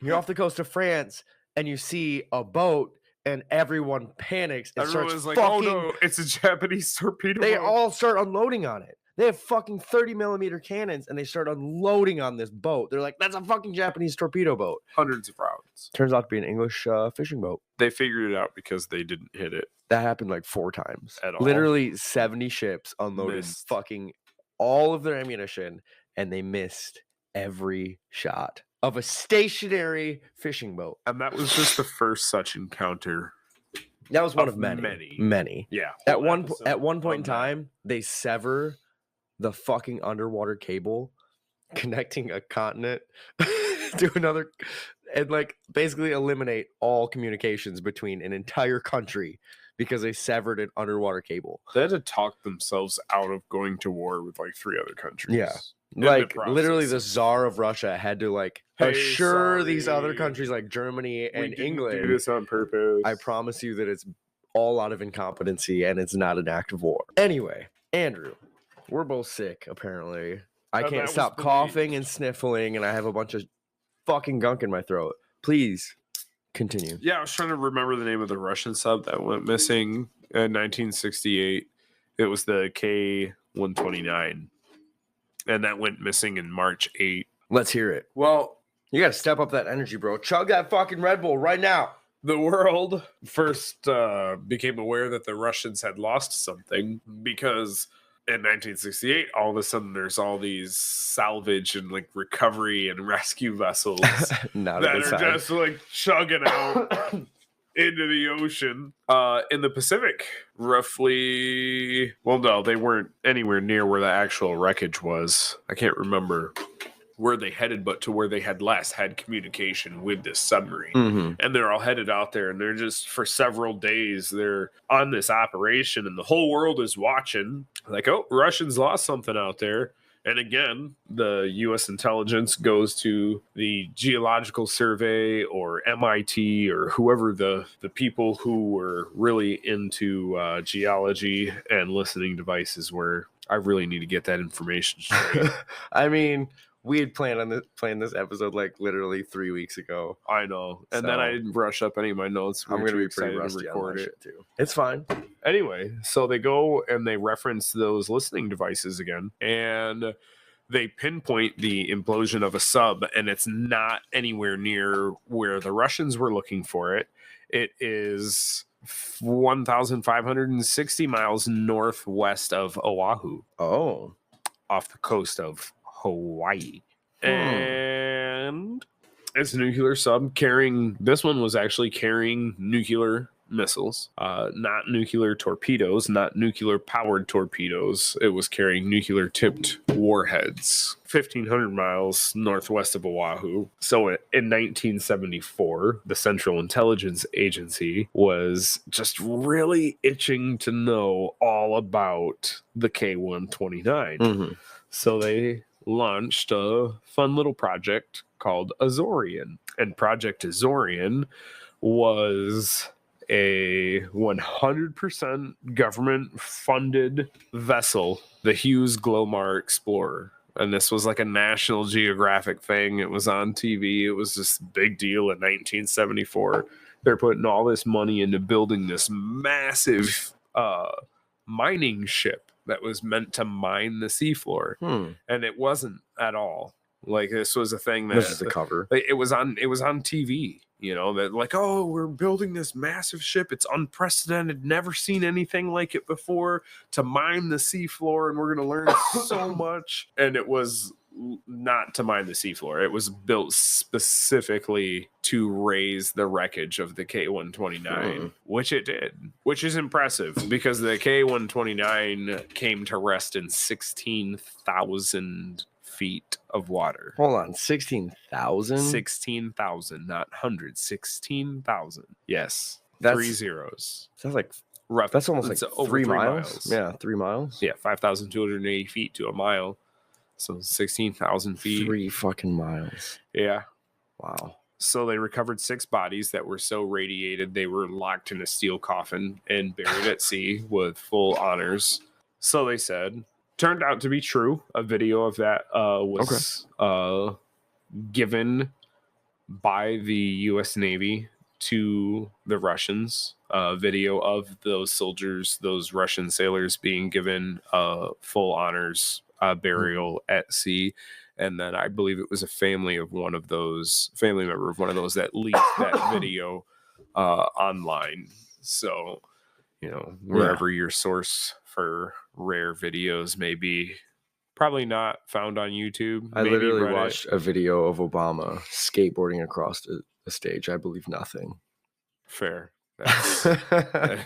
You're off the coast of France and you see a boat and everyone panics and Everyone's like, oh no, it's a Japanese torpedo boat. They all start unloading on it. They have fucking 30 millimeter cannons and they start unloading on this boat. They're like, that's a fucking Japanese torpedo boat. Hundreds of rounds. Turns out to be an English fishing boat. They figured it out because they didn't hit it. That happened like 4 times. At all. Literally 70 ships unloaded fucking all of their ammunition and they missed every shot of a stationary fishing boat. And that was just the first such encounter. That was one of many. Yeah. At one point in time, they sever the fucking underwater cable connecting a continent to another and like basically eliminate all communications between an entire country because they severed an underwater cable. They had to talk themselves out of going to war with like 3 other countries. Yeah. Like literally the Tsar of Russia had to like assure these other countries like Germany and England, do this on purpose. I promise you that it's all out of incompetency and it's not an act of war. Anyway, Andrew, we're both sick apparently. I can't stop coughing and sniffling and I have a bunch of fucking gunk in my throat. Please continue. Yeah, I was trying to remember the name of the Russian sub that went missing in 1968. It was the K-129. And that went missing in March 8. Let's hear it. Well, you got to step up that energy, bro. Chug that fucking Red Bull right now. The world first became aware that the Russians had lost something because in 1968, all of a sudden there's all these salvage and like recovery and rescue vessels that are just like chugging out into the ocean in the Pacific. Roughly, well, no, they weren't anywhere near where the actual wreckage was. I can't remember. where they headed, but to where they had last had communication with this submarine. Mhm. And they're all headed out there, and they're just, for several days, they're on this operation, and the whole world is watching. Like, oh, Russians lost something out there. And again, the U.S. intelligence goes to the Geological Survey or MIT or whoever the people who were really into geology and listening devices were. I really need to get that information straight. I mean, we had planned this episode like literally 3 weeks ago. I know. And then I didn't brush up any of my notes. I'm going to be pretty excited rusty to on record that it. shit too. It's fine. Anyway, so they go and they reference those listening devices again, and they pinpoint the implosion of a sub, and it's not anywhere near where the Russians were looking for it. It is 1,560 miles northwest of Oahu. Oh. Off the coast of Hawaii. And it's a nuclear sub carrying, this one was actually carrying nuclear missiles, not nuclear torpedoes, not nuclear powered torpedoes. It was carrying nuclear tipped warheads 1,500 miles northwest of Oahu. So in 1974, the Central Intelligence Agency was just really itching to know all about the K-129. Mm-hmm. So they launched a fun little project called Azorian. And Project Azorian was a 100% government funded vessel, the Hughes Glomar Explorer. And this was like a National Geographic thing. It was on TV. It was this big deal in 1974. They're putting all this money into building this massive mining ship that was meant to mine the seafloor. And it wasn't at all. Like, this was a thing that this is the cover. It was on TV, you know, that like, oh, we're building this massive ship. It's unprecedented, never seen anything like it before, to mine the seafloor, and we're going to learn so much. And it was not to mine the seafloor. It was built specifically to raise the wreckage of the K-129, which it did, which is impressive because the K-129 came to rest in 16,000 feet of water. Hold on, 16,000? 16,000, not hundreds. 16,000. Yes. That's 3 zeros. Sounds like Rough. that's almost like over 3 miles. Yeah, 3 miles. Yeah, 5,280 feet to a mile. So 16,000 feet. 3 fucking miles. Yeah. Wow. So they recovered 6 bodies that were so radiated they were locked in a steel coffin and buried at sea with full honors. So they said. Turned out to be true. A video of that was given by the U.S. Navy to the Russians. A video of those soldiers, those Russian sailors, being given full honors burial at sea. And then I believe it was a family member of one of those that leaked that video online. So, you know, wherever your source for rare videos may be, probably not found on YouTube. I literally watched a video of Obama skateboarding across a stage. I believe nothing. Fair. That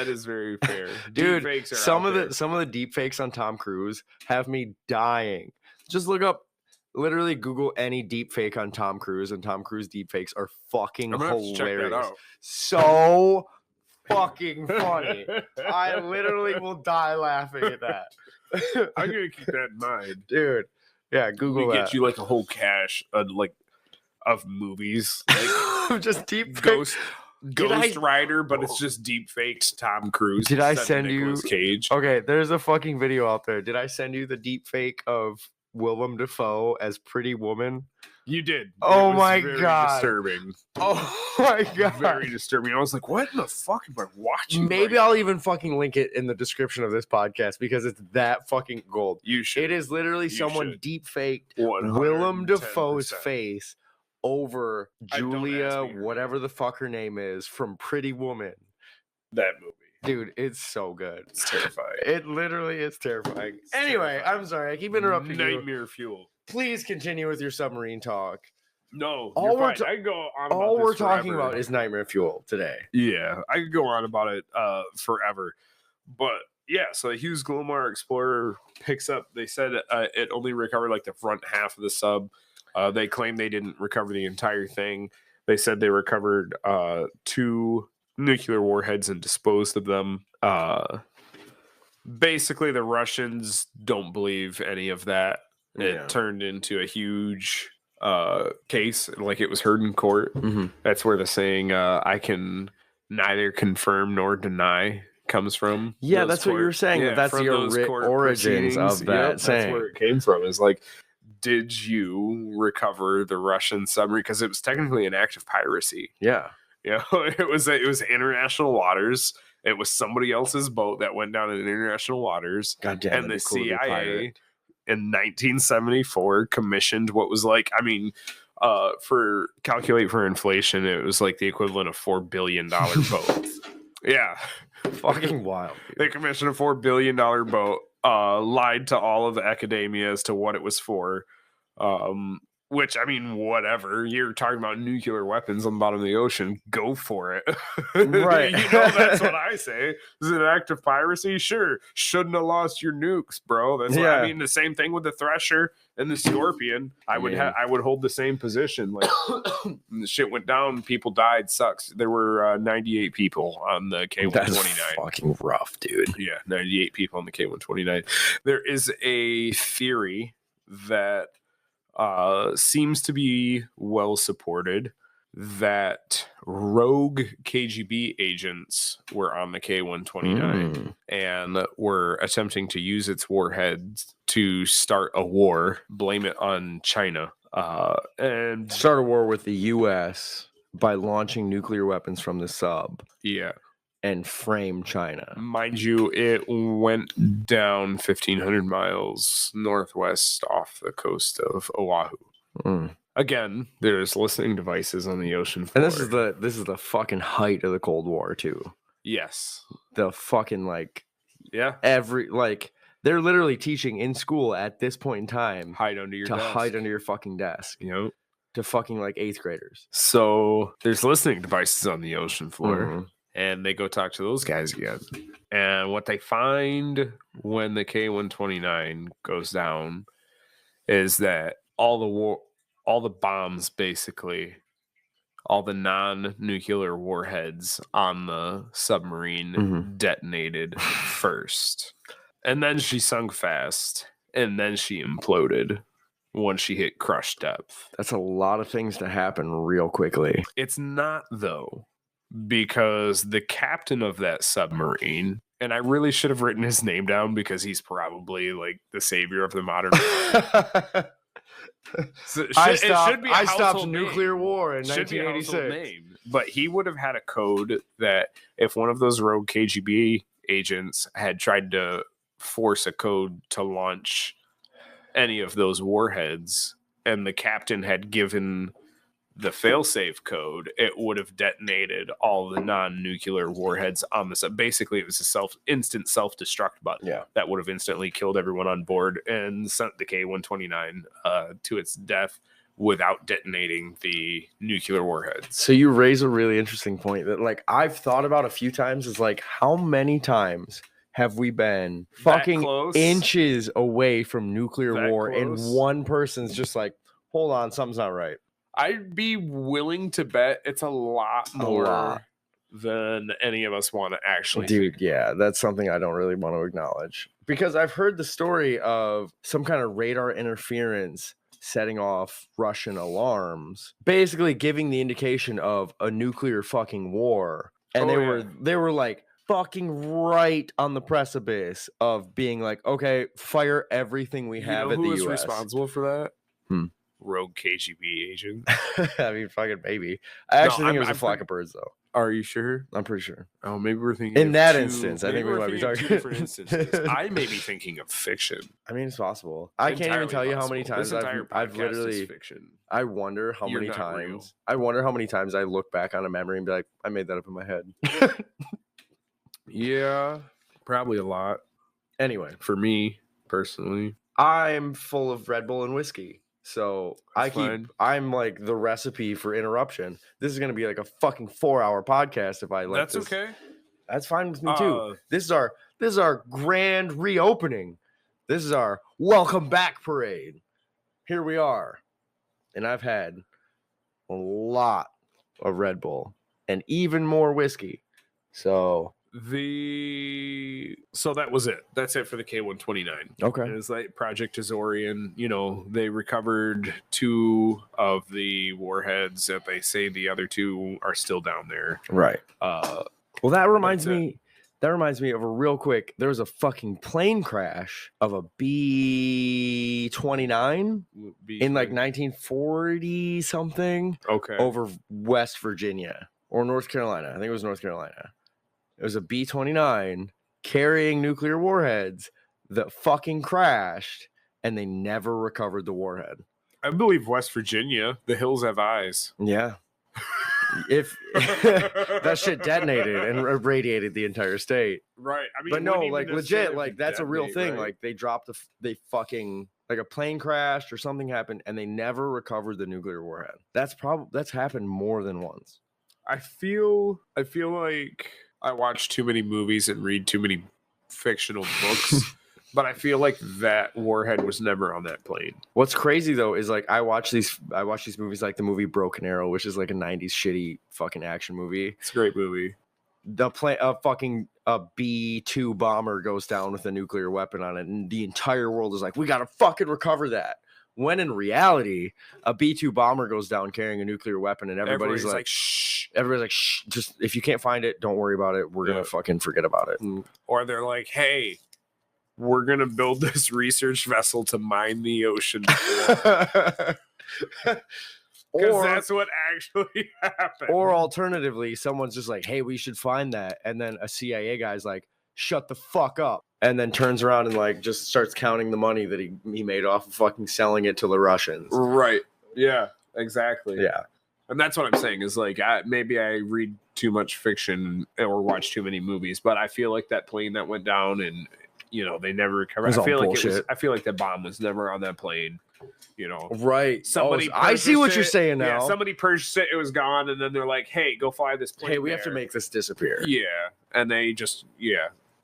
is very fair. Dude, some of the deep fakes on Tom Cruise have me dying. Just look up, literally Google any deep fake on Tom Cruise, and Tom Cruise deep fakes are fucking hilarious. So fucking funny. I literally will die laughing at that. I'm gonna keep that in mind, dude. Yeah, Google that. Get you like a whole cache of movies, like just deep Ghost Rider, but it's just deep faked Tom Cruise. Did I send you Cage? Okay, there's a fucking video out there. Did I send you the deep fake of Willem Dafoe as Pretty Woman? You did. Oh my god. Disturbing. Oh my god. Very disturbing. I was like, what in the fuck am I watching? Maybe I'll even fucking link it in the description of this podcast because it's that fucking gold. You should. It is literally someone deep faked Willem Dafoe's face over Julia, whatever the fuck her name is, from Pretty Woman. That movie. Dude, it's so good. It's terrifying. It literally is terrifying. Anyway, I'm sorry. I keep interrupting you. Nightmare fuel. Please continue with your submarine talk. No, all we're talking about is Nightmare Fuel today. Yeah, I could go on about it forever. But Yeah, so the Hughes Glomar Explorer picks up. They said it only recovered like the front half of the sub. They claim they didn't recover the entire thing. They said they recovered 2 nuclear warheads and disposed of them. Basically, the Russians don't believe any of that. It turned into a huge case, like it was heard in court. Mhm. That's where the saying "I can neither confirm nor deny" comes from. Yeah, that's what you were saying. That's from the those court origins proceedings. of that Yep, saying. that's where it came from. Is like, did you recover the Russian submarine? Because it was technically an act of piracy. Yeah. You know, it was international waters. It was somebody else's boat that went down in international waters. God damn, and the CIA in 1974 commissioned what was like, I mean, for calculate for inflation, it was like the equivalent of $4 billion boat. Yeah. Fucking wild. Dude. They commissioned a $4 billion boat, lied to all of the academia as to what it was for. Which, I mean, whatever. You're talking about nuclear weapons on the bottom of the ocean. Go for it. Right. You know, that's what I say. Is it an act of piracy? Sure. Shouldn't have lost your nukes, bro. That's what I mean. The same thing with the Thresher and the Scorpion. I would hold the same position. Like, the shit went down. People died. Sucks. There were 98 people on the K-129. That's fucking rough, dude. Yeah, 98 people on the K-129. There is a theory that seems to be well supported that rogue KGB agents were on the K-129 and were attempting to use its warheads to start a war, blame it on China, and start a war with the U.S. by launching nuclear weapons from the sub. Yeah. And frame China. Mind you, it went down 1,500 miles northwest off the coast of Oahu. Again, there's listening devices on the ocean floor. And this is the fucking height of the Cold War too. Yes. The fucking yeah. They're literally teaching in school at this point in time hide under your desk. Hide under your fucking desk. Yep. To fucking 8th graders. So there's listening devices on the ocean floor. And they go talk to those guys again. And what they find when the K-129 goes down is that all the bombs, basically, all the non-nuclear warheads on the submarine detonated first. And then she sunk fast. And then she imploded once she hit crush depth. That's a lot of things to happen real quickly. It's not, though. Because the captain of that submarine, and I really should have written his name down because he's probably the savior of the modern. I stopped nuclear war in 1986. But he would have had a code that if one of those rogue KGB agents had tried to force a code to launch any of those warheads, and the captain had given the failsafe code, it would have detonated all the non-nuclear warheads on the sub. Basically, it was a instant self-destruct button that would have instantly killed everyone on board and sent the K-129 to its death without detonating the nuclear warheads. So you raise a really interesting point that I've thought about a few times is how many times have we been fucking inches away from nuclear war and one person's just hold on, something's not right. I'd be willing to bet it's a lot more than any of us want to actually think. Yeah, that's something I don't really want to acknowledge. Because I've heard the story of some kind of radar interference setting off Russian alarms, basically giving the indication of a nuclear fucking war. And they were fucking right on the precipice of being okay, fire everything we have at the US. Who was responsible for that? Rogue KGB agent. I mean, fucking maybe. I actually think it was a flock of birds, though. Are you sure? I'm pretty sure. Oh, maybe we're thinking in that instance. I think we might be talking two different instances. I may be thinking of fiction. I mean, it's possible. I can't even tell you how many times I've literally. Fiction. I wonder how many times. Real. I wonder how many times I look back on a memory and be like, I made that up in my head. Yeah, probably a lot. Anyway, for me personally, I'm full of Red Bull and whiskey. So I'm the recipe for interruption. This is going to be a fucking 4-hour podcast if I let That's okay. That's fine with me too. This is our This is our grand reopening. This is our welcome back parade. Here we are. And I've had a lot of Red Bull and even more whiskey. So that was it. That's it for the K-129. okay. It was like Project Azorian. You know, they recovered 2 of the warheads that they say the other 2 are still down there. Right. Well, that reminds that's me. That reminds me of a real quick. There was a fucking plane crash of a B-29 in like 1940 something. Okay. Over West Virginia or North Carolina. I think it was North Carolina. It was a B-29 carrying nuclear warheads that fucking crashed, and they never recovered the warhead. I believe West Virginia. The hills have eyes. Yeah. If that shit detonated and radiated the entire state. Right. I mean, but no, like legit, like that's a real thing. Right? Like they dropped they fucking, like a plane crashed or something happened and they never recovered the nuclear warhead. That's happened more than once. I feel like I watch too many movies and read too many fictional books. But I feel like that warhead was never on that plane. What's crazy though is like I watch these movies like the movie Broken Arrow, which is like a 90s shitty fucking action movie. It's a great movie. A B-2 bomber goes down with a nuclear weapon on it, and the entire world is like, we gotta fucking recover that. When in reality, a B-2 bomber goes down carrying a nuclear weapon, and everybody's like, shh. Everybody's like, shh. Just if you can't find it, don't worry about it. We're gonna fucking forget about it. Or they're like, hey, we're going to build this research vessel to mine the ocean. Because that's what actually happened. Or alternatively, someone's just like, hey, we should find that. And then a CIA guy's like, shut the fuck up. And then turns around and like just starts counting the money that he made off of fucking selling it to the Russians. Right. Yeah, exactly. Yeah. And that's what I'm saying is like, maybe I read too much fiction or watch too many movies, but I feel like that plane that went down and they never recovered. I feel like that bomb was never on that plane. Right. Somebody. I see what you're saying now. Yeah, somebody purchased it. It was gone, and then they're like, "Hey, go fly this plane." Hey, we have to make this disappear. Yeah, and they just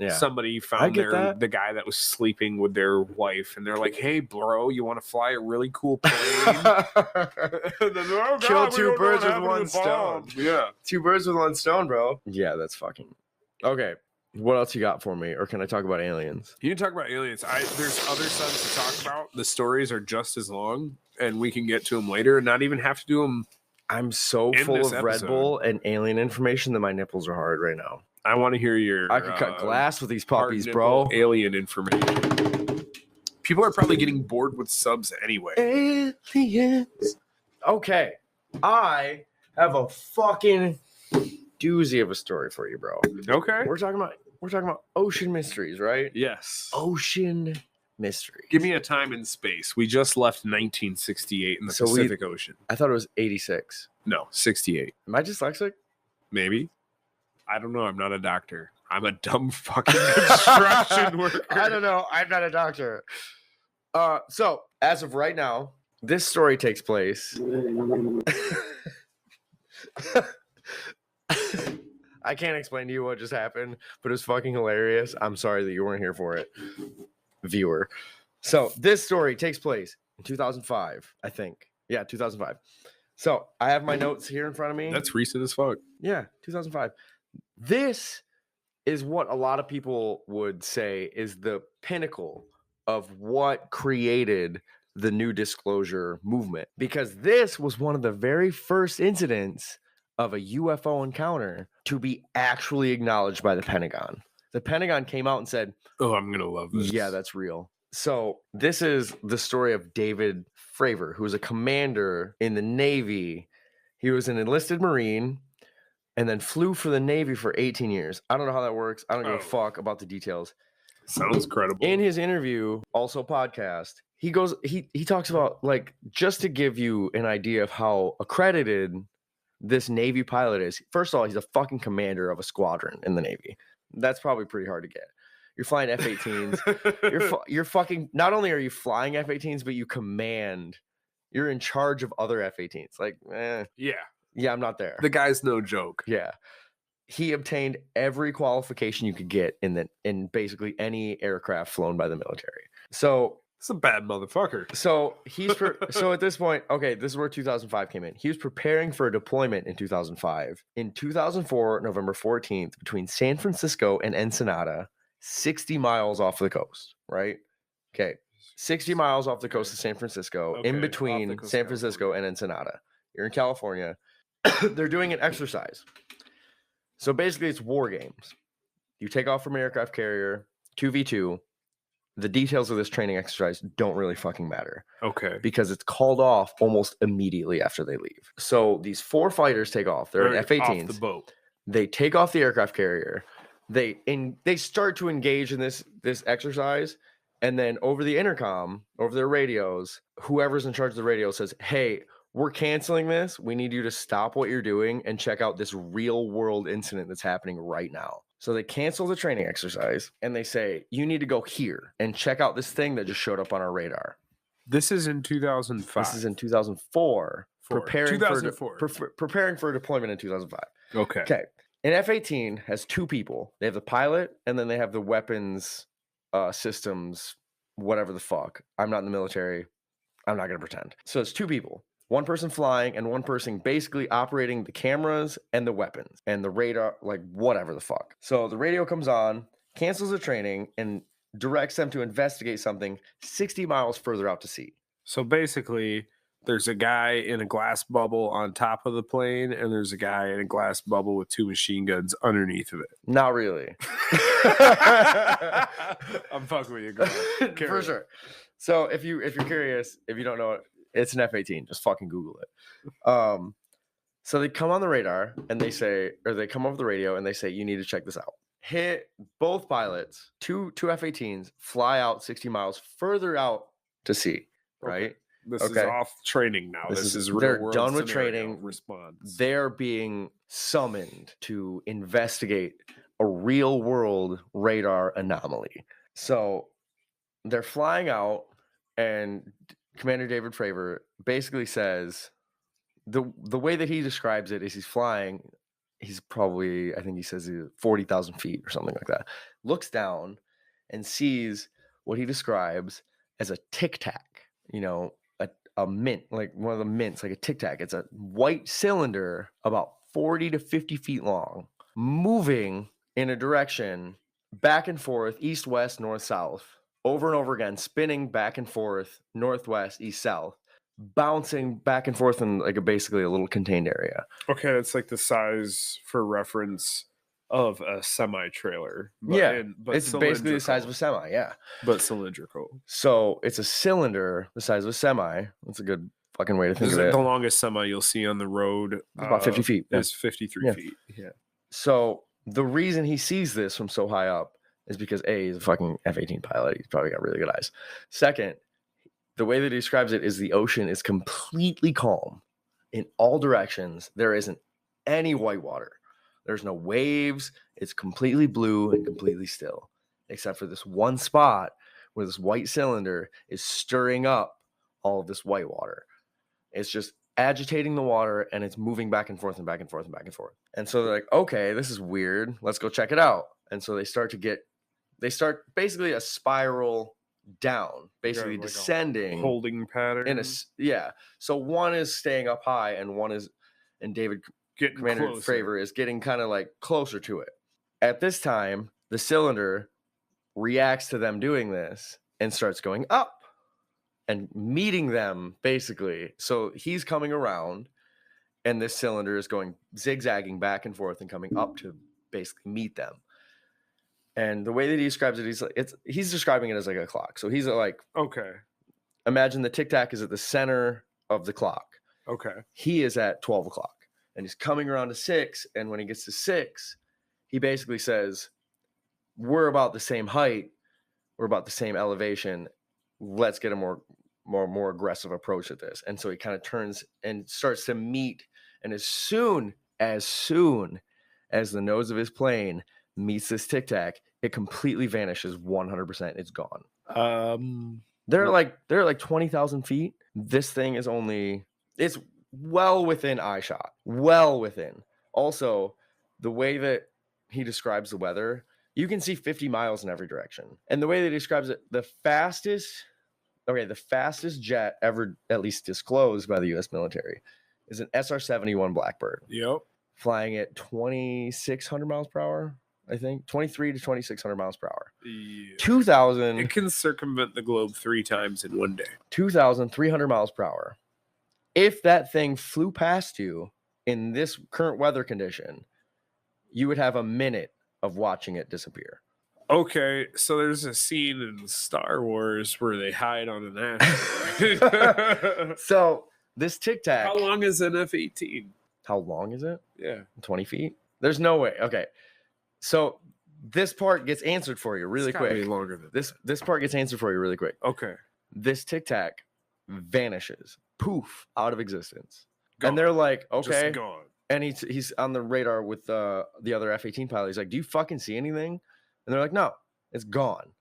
Somebody found the guy that was sleeping with their wife, and they're like, "Hey, bro, you want to fly a really cool plane?" And then, kill 2 birds with 1 stone. Yeah, 2 birds with 1 stone, bro. Yeah, that's fucking okay. What else you got for me? Or can I talk about aliens? You can talk about aliens. There's other stuff to talk about. The stories are just as long, and we can get to them later and not even have to do them. I'm so full of Red Bull and alien information that my nipples are hard right now. I want to hear your... I could cut glass with these puppies, bro. Alien information. People are probably getting bored with subs anyway. Aliens. Okay. I have a fucking doozy of a story for you, bro. Okay. We're talking about ocean mysteries, right? Yes. Ocean mysteries. Give me a time and space. We just left 1968 in the Pacific Ocean. I thought it was 86. No, 68. Am I dyslexic? Maybe. I don't know. I'm not a doctor. I'm a dumb fucking construction worker. I don't know. I'm not a doctor. So, as of right now, this story takes place... I can't explain to you what just happened, but it was fucking hilarious. I'm sorry that you weren't here for it, viewer. So this story takes place in 2005, I think. Yeah, 2005. So I have my notes here in front of me. That's recent as fuck. Yeah, 2005. This is what a lot of people would say is the pinnacle of what created the new disclosure movement, because this was one of the very first incidents of a UFO encounter to be actually acknowledged by the Pentagon. The Pentagon came out and said, "Oh, I'm going to love this. Yeah, that's real." So this is the story of David Fravor, who was a commander in the Navy. He was an enlisted Marine and then flew for the Navy for 18 years. I don't know how that works. I don't give a fuck about the details. Sounds credible. In his interview, also podcast, he talks about, like, just to give you an idea of how accredited this Navy pilot is. First of all, he's a fucking commander of a squadron in the Navy. That's probably pretty hard to get. You're flying F-18s. You're fucking, not only are you flying F-18s, but you're in charge of other F-18s. Like, yeah, I'm not there. The guy's no joke. Yeah. he obtained every qualification you could get in basically any aircraft flown by the military. So It's a bad motherfucker. So so at this point, okay, this is where 2005 came in. He was preparing for a deployment in 2005. In 2004, November 14th, between San Francisco and Ensenada, 60 miles off the coast, right? Okay. 60 miles off the coast of San Francisco, Okay, in off the between coast of San Francisco and Ensenada. You're in California. They're doing an exercise. So basically, it's war games. You take off from an aircraft carrier, 2v2. The details of this training exercise don't really fucking matter. Okay. Because it's called off almost immediately after they leave. So these 4 fighters take off. They're in F-18s. Off the boat. They take off the aircraft carrier. They start to engage in this exercise, and then over the intercom, over their radios, whoever's in charge of the radio says, "Hey, we're canceling this. We need you to stop what you're doing and check out this real world incident that's happening right now." So they cancel the training exercise and they say, "You need to go here and check out this thing that just showed up on our radar." This is in 2005. This is in 2004. Preparing 2004. Preparing for a deployment in 2005. Okay. Okay. An F-18 has 2 people. They have the pilot and then they have the weapons systems, whatever the fuck. I'm not in the military. I'm not going to pretend. So it's 2 people. 1 person flying and 1 person basically operating the cameras and the weapons and the radar, like whatever the fuck. So the radio comes on, cancels the training, and directs them to investigate something 60 miles further out to sea. So basically, there's a guy in a glass bubble on top of the plane, and there's a guy in a glass bubble with 2 machine guns underneath of it. Not really. I'm fucking with you, girl. For sure. So if you're curious, if you don't know it, it's an F-18. Just fucking Google it. So they come on the radar and they say, or they come over the radio and they say, "You need to check this out." Hit both pilots, two F-18s, fly out 60 miles further out to sea. Right. Okay. This is off training now. This is real they're world done with scenario training. Response. They're being summoned to investigate a real world radar anomaly. So they're flying out, and Commander David Fravor basically says the way that he describes it is he's flying. He's probably, I think he says, 40,000 feet or something like that. Looks down and sees what he describes as a tic tac. You know, a mint, like one of the mints, like a tic tac. It's a white cylinder about 40 to 50 feet long, moving in a direction back and forth, east, west, north, south, over and over again, spinning back and forth, northwest, east, south, bouncing back and forth in like basically a little contained area. Okay, that's like the size, for reference, of a semi-trailer. But it's basically the size of a semi, yeah. But cylindrical. So it's a cylinder the size of a semi. That's a good fucking way to think of it. The longest semi you'll see on the road. It's about 50 feet. Is 53 feet. Yeah. So the reason he sees this from so high up is because A, he's a fucking F-18 pilot. He's probably got really good eyes. Second, the way that he describes it is the ocean is completely calm in all directions. There isn't any white water. There's no waves. It's completely blue and completely still, except for this one spot where this white cylinder is stirring up all of this white water. It's just agitating the water, and it's moving back and forth and back and forth and back and forth. And so they're like, "Okay, this is weird. Let's go check it out." And so they start basically a spiral down, basically like descending, holding pattern. So one is staying up high, and David Commander Fravor is getting kind of like closer to it. At this time, the cylinder reacts to them doing this and starts going up and meeting them basically. So he's coming around, and this cylinder is going zigzagging back and forth and coming up to basically meet them. And the way that he describes it, he's describing it as like a clock. So he's like, okay, imagine the tic tac is at the center of the clock. Okay. He is at 12 o'clock. And he's coming around to 6, and when he gets to 6, he basically says, "We're about the same height, we're about the same elevation. Let's get a more aggressive approach at this." And so he kind of turns and starts to meet, and as soon as the nose of his plane meets this tic tac, it completely vanishes 100%. It's gone. They're like 20,000 feet. This thing is it's well within eye shot, well within. Also, the way that he describes the weather, you can see 50 miles in every direction. And the way that he describes it, the fastest jet ever at least disclosed by the U.S. military is an SR-71 Blackbird. Yep. Flying at 2,600 miles per hour, I think. 23 to 2,600 miles per hour. Yeah. 2,000. It can circumvent the globe 3 times in one day. 2,300 miles per hour. If that thing flew past you in this current weather condition, you would have a minute of watching it disappear. Okay, so there's a scene in Star Wars where they hide on an asteroid. So this Tic Tac. How long is an F-18? How long is it? Yeah. 20 feet? There's no way. Okay. So this part gets answered for you really quick. Be longer than this part gets answered for you really quick. Okay. This Tic Tac vanishes. Poof, out of existence. Gone. And they're like, okay. Just gone. And he's on the radar with the other F-18 pilot. He's like, do you fucking see anything? And they're like, no, it's gone.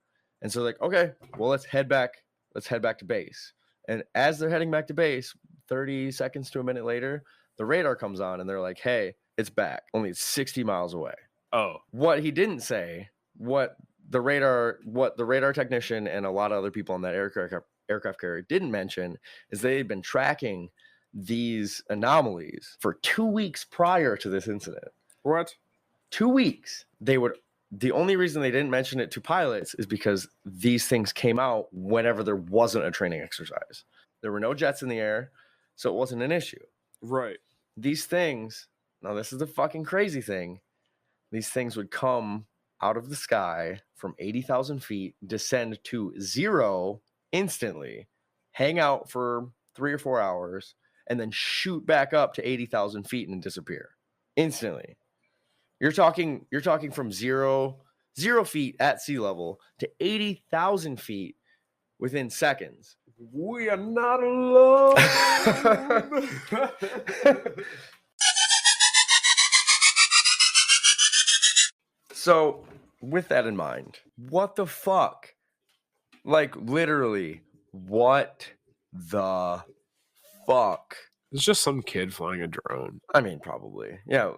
And so like, okay, well, let's head back to base. And as they're heading back to base, 30 seconds to a minute later, the radar comes on and they're like, hey, it's back. Only 60 miles away. Oh. What he didn't say, what the radar technician and a lot of other people on that aircraft carrier didn't mention is they had been tracking these anomalies for 2 weeks prior to this incident. What? 2 weeks. The only reason they didn't mention it to pilots is because these things came out whenever there wasn't a training exercise. There were no jets in the air, so it wasn't an issue. Right. These things, now this is the fucking crazy thing, these things would come out of the sky from 80,000 feet, descend to 0 instantly, hang out for 3 or 4 hours, and then shoot back up to 80,000 feet and disappear instantly. You're talking from zero feet at sea level to 80,000 feet within seconds. We are not alone. So, with that in mind, what the fuck? Like, literally, what the fuck? It's just some kid flying a drone. I mean, probably. Yeah,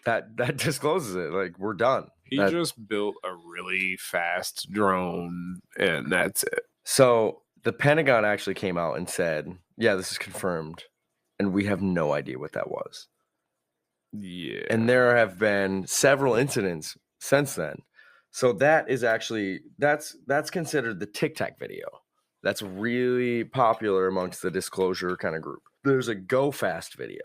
that discloses it. Like, we're done. He just built a really fast drone, and that's it. So the Pentagon actually came out and said, yeah, this is confirmed, and we have no idea what that was. Yeah. And there have been several incidents since then. So that is actually, that's considered the Tic Tac video. That's really popular amongst the disclosure kind of group. There's a Go Fast video.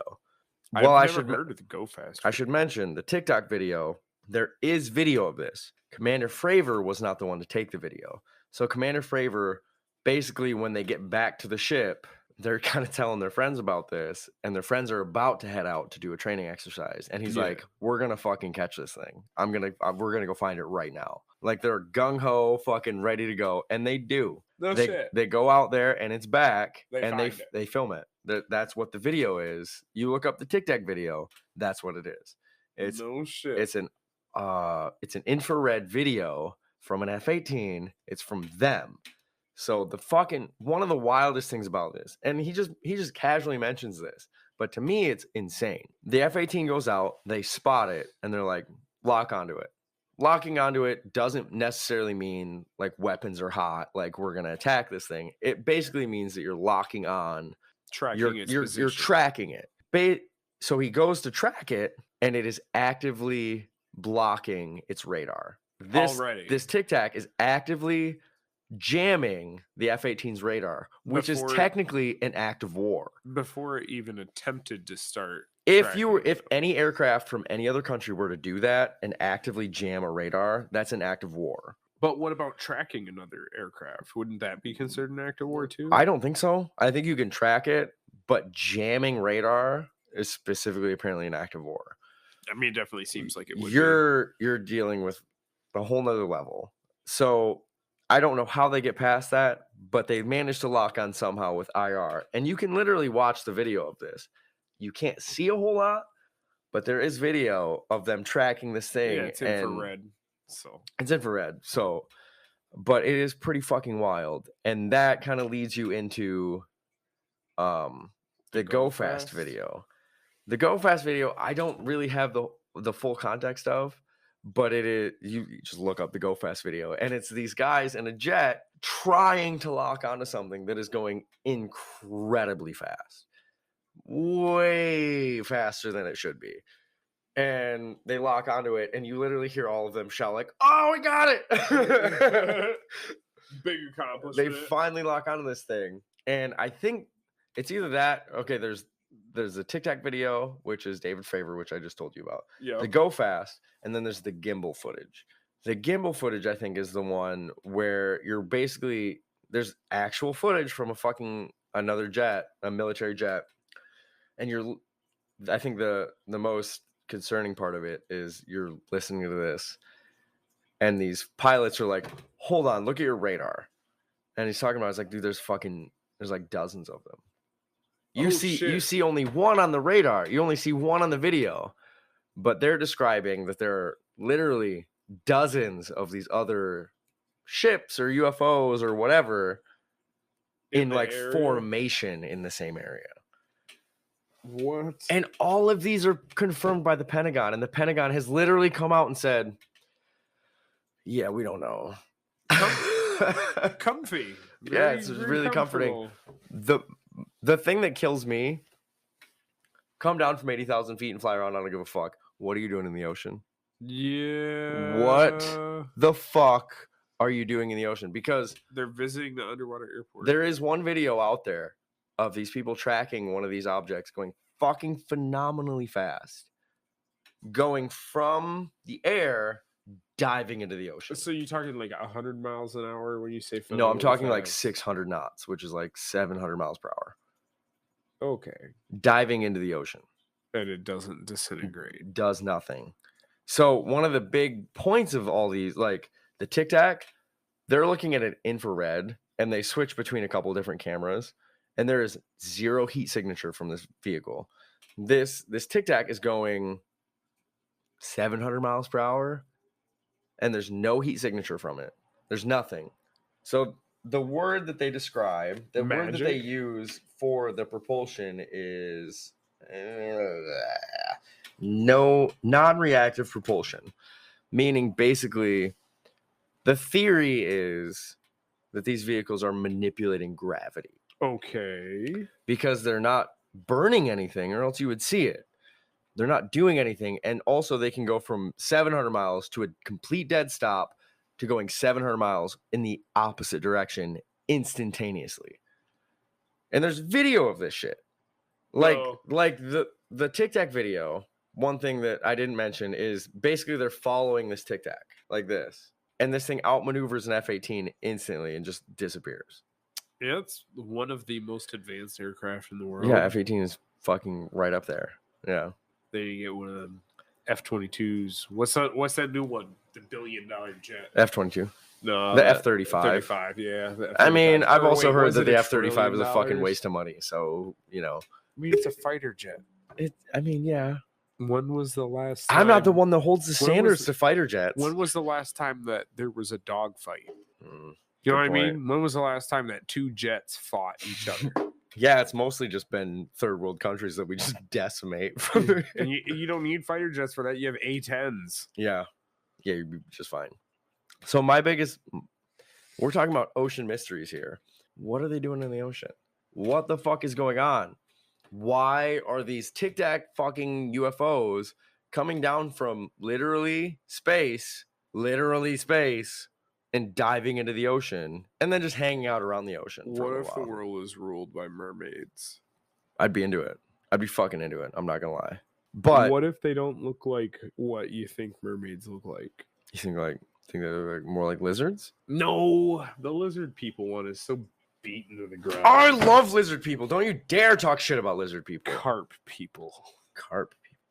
Well, I've never heard of the Go Fast. I should mention the TikTok video. There is video of this. Commander Fravor was not the one to take the video. So Commander Fravor, basically when they get back to the ship, they're kind of telling their friends about this, and their friends are about to head out to do a training exercise. And he's like, we're going to fucking catch this thing. We're going to go find it right now. Like, they're gung-ho, fucking ready to go. And they do. No shit. They go out there and it's back, and they film it. That's what the video is. You look up the Tic Tac video, that's what it is. It's no shit. It's an infrared video from an F-18. It's from them. So the fucking one of the wildest things about this, and he just casually mentions this, but to me it's insane. The F-18 goes out, they spot it, and they're like, lock onto it. Locking onto it doesn't necessarily mean like weapons are hot, like we're gonna attack this thing. It basically means that you're locking on, you're tracking it. So he goes to track it, and it is actively blocking its radar. This Tic Tac is actively jamming the F-18's radar, which is technically an act of war. Before it even attempted to start. If any aircraft from any other country were to do that and actively jam a radar, that's an act of war. But what about tracking another aircraft? Wouldn't that be considered an act of war too? I don't think so. I think you can track it, but jamming radar is specifically apparently an act of war. I mean, it definitely seems like it would. You're dealing with a whole nother level. So I don't know how they get past that, but they managed to lock on somehow with IR. And you can literally watch the video of this. You can't see a whole lot, but there is video of them tracking this thing. Yeah, it's infrared. It's infrared. So, but it is pretty fucking wild. And that kind of leads you into the Go Fast video. The Go Fast video, I don't really have the full context of, but it is you just look up the Go Fast video, and it's these guys in a jet trying to lock onto something that is going incredibly fast, way faster than it should be. And they lock onto it, and you literally hear all of them shout like, "Oh, we got it!" Big accomplishment. They finally lock onto this thing, and I think it's either that. Okay, there's a Tic Tac video, which is David Fravor, which I just told you about. Yeah. The Go Fast, and then there's the gimbal footage. The gimbal footage, I think, is the one where you're basically there's actual footage from another jet, a military jet, and I think the most concerning part of it is you're listening to this, and these pilots are like, "Hold on, look at your radar," and he's talking about it's like, dude, there's like dozens of them. You see only one on the radar. You only see one on the video, but they're describing that there are literally dozens of these other ships or UFOs or whatever in like area? Formation in the same area. What? And all of these are confirmed by the Pentagon, and the Pentagon has literally come out and said, "Yeah, we don't know." Comfy. Yeah, it's really comforting. The thing that kills me, come down from 80,000 feet and fly around, I don't give a fuck. What are you doing in the ocean? Yeah. What the fuck are you doing in the ocean? Because they're visiting the underwater airport. There is one video out there of these people tracking one of these objects going fucking phenomenally fast, going from the air, diving into the ocean. So you're talking like 100 miles an hour when you say No, I'm talking like 600 knots, which is like 700 miles per hour. Okay. Diving into the ocean. And it doesn't disintegrate. Does nothing. So one of the big points of all these, like the Tic Tac, they're looking at it infrared, and they switch between a couple of different cameras, and there is zero heat signature from this vehicle. This Tic Tac is going 700 miles per hour, and there's no heat signature from it. There's nothing. So the word that they describe, the word that they use for the propulsion is non-reactive propulsion, meaning basically the theory is that these vehicles are manipulating gravity. Okay. Because they're not burning anything, or else you would see it. They're not doing anything, and also they can go from 700 miles to a complete dead stop to going 700 miles in the opposite direction instantaneously. And there's video of this shit. Like the Tic Tac video, one thing that I didn't mention is basically they're following this Tic Tac like this. And this thing outmaneuvers an F-18 instantly and just disappears. Yeah, it's one of the most advanced aircraft in the world. Yeah, F-18 is fucking right up there. Yeah. Then you get one of them F-22s. What's that new one? The $1 billion jet. F-22. No, the F-35. F-35, yeah. F-35. I mean, I've also heard that the F-35 F-35 is a fucking waste of money. So, you know. I mean, it's a fighter jet. Yeah. When was the last time? I'm not the one that holds the standards to fighter jets. When was the last time that there was a dogfight? You know what I mean? When was the last time that two jets fought each other? Yeah, it's mostly just been third world countries that we just decimate. And you don't need fighter jets for that. You have A-10s. Yeah, you'd be just fine. So we're talking about ocean mysteries here. What are they doing in the ocean? What the fuck is going on? Why are these Tic Tac fucking UFOs coming down from literally space, and diving into the ocean, and then just hanging out around the ocean? What if the world is ruled by mermaids? I'd be into it. I'd be fucking into it. I'm not gonna lie. But what if they don't look like what you think mermaids look like? You think they're more like lizards? No, the lizard people one is so beaten to the ground. I love lizard people. Don't you dare talk shit about lizard people. Carp people.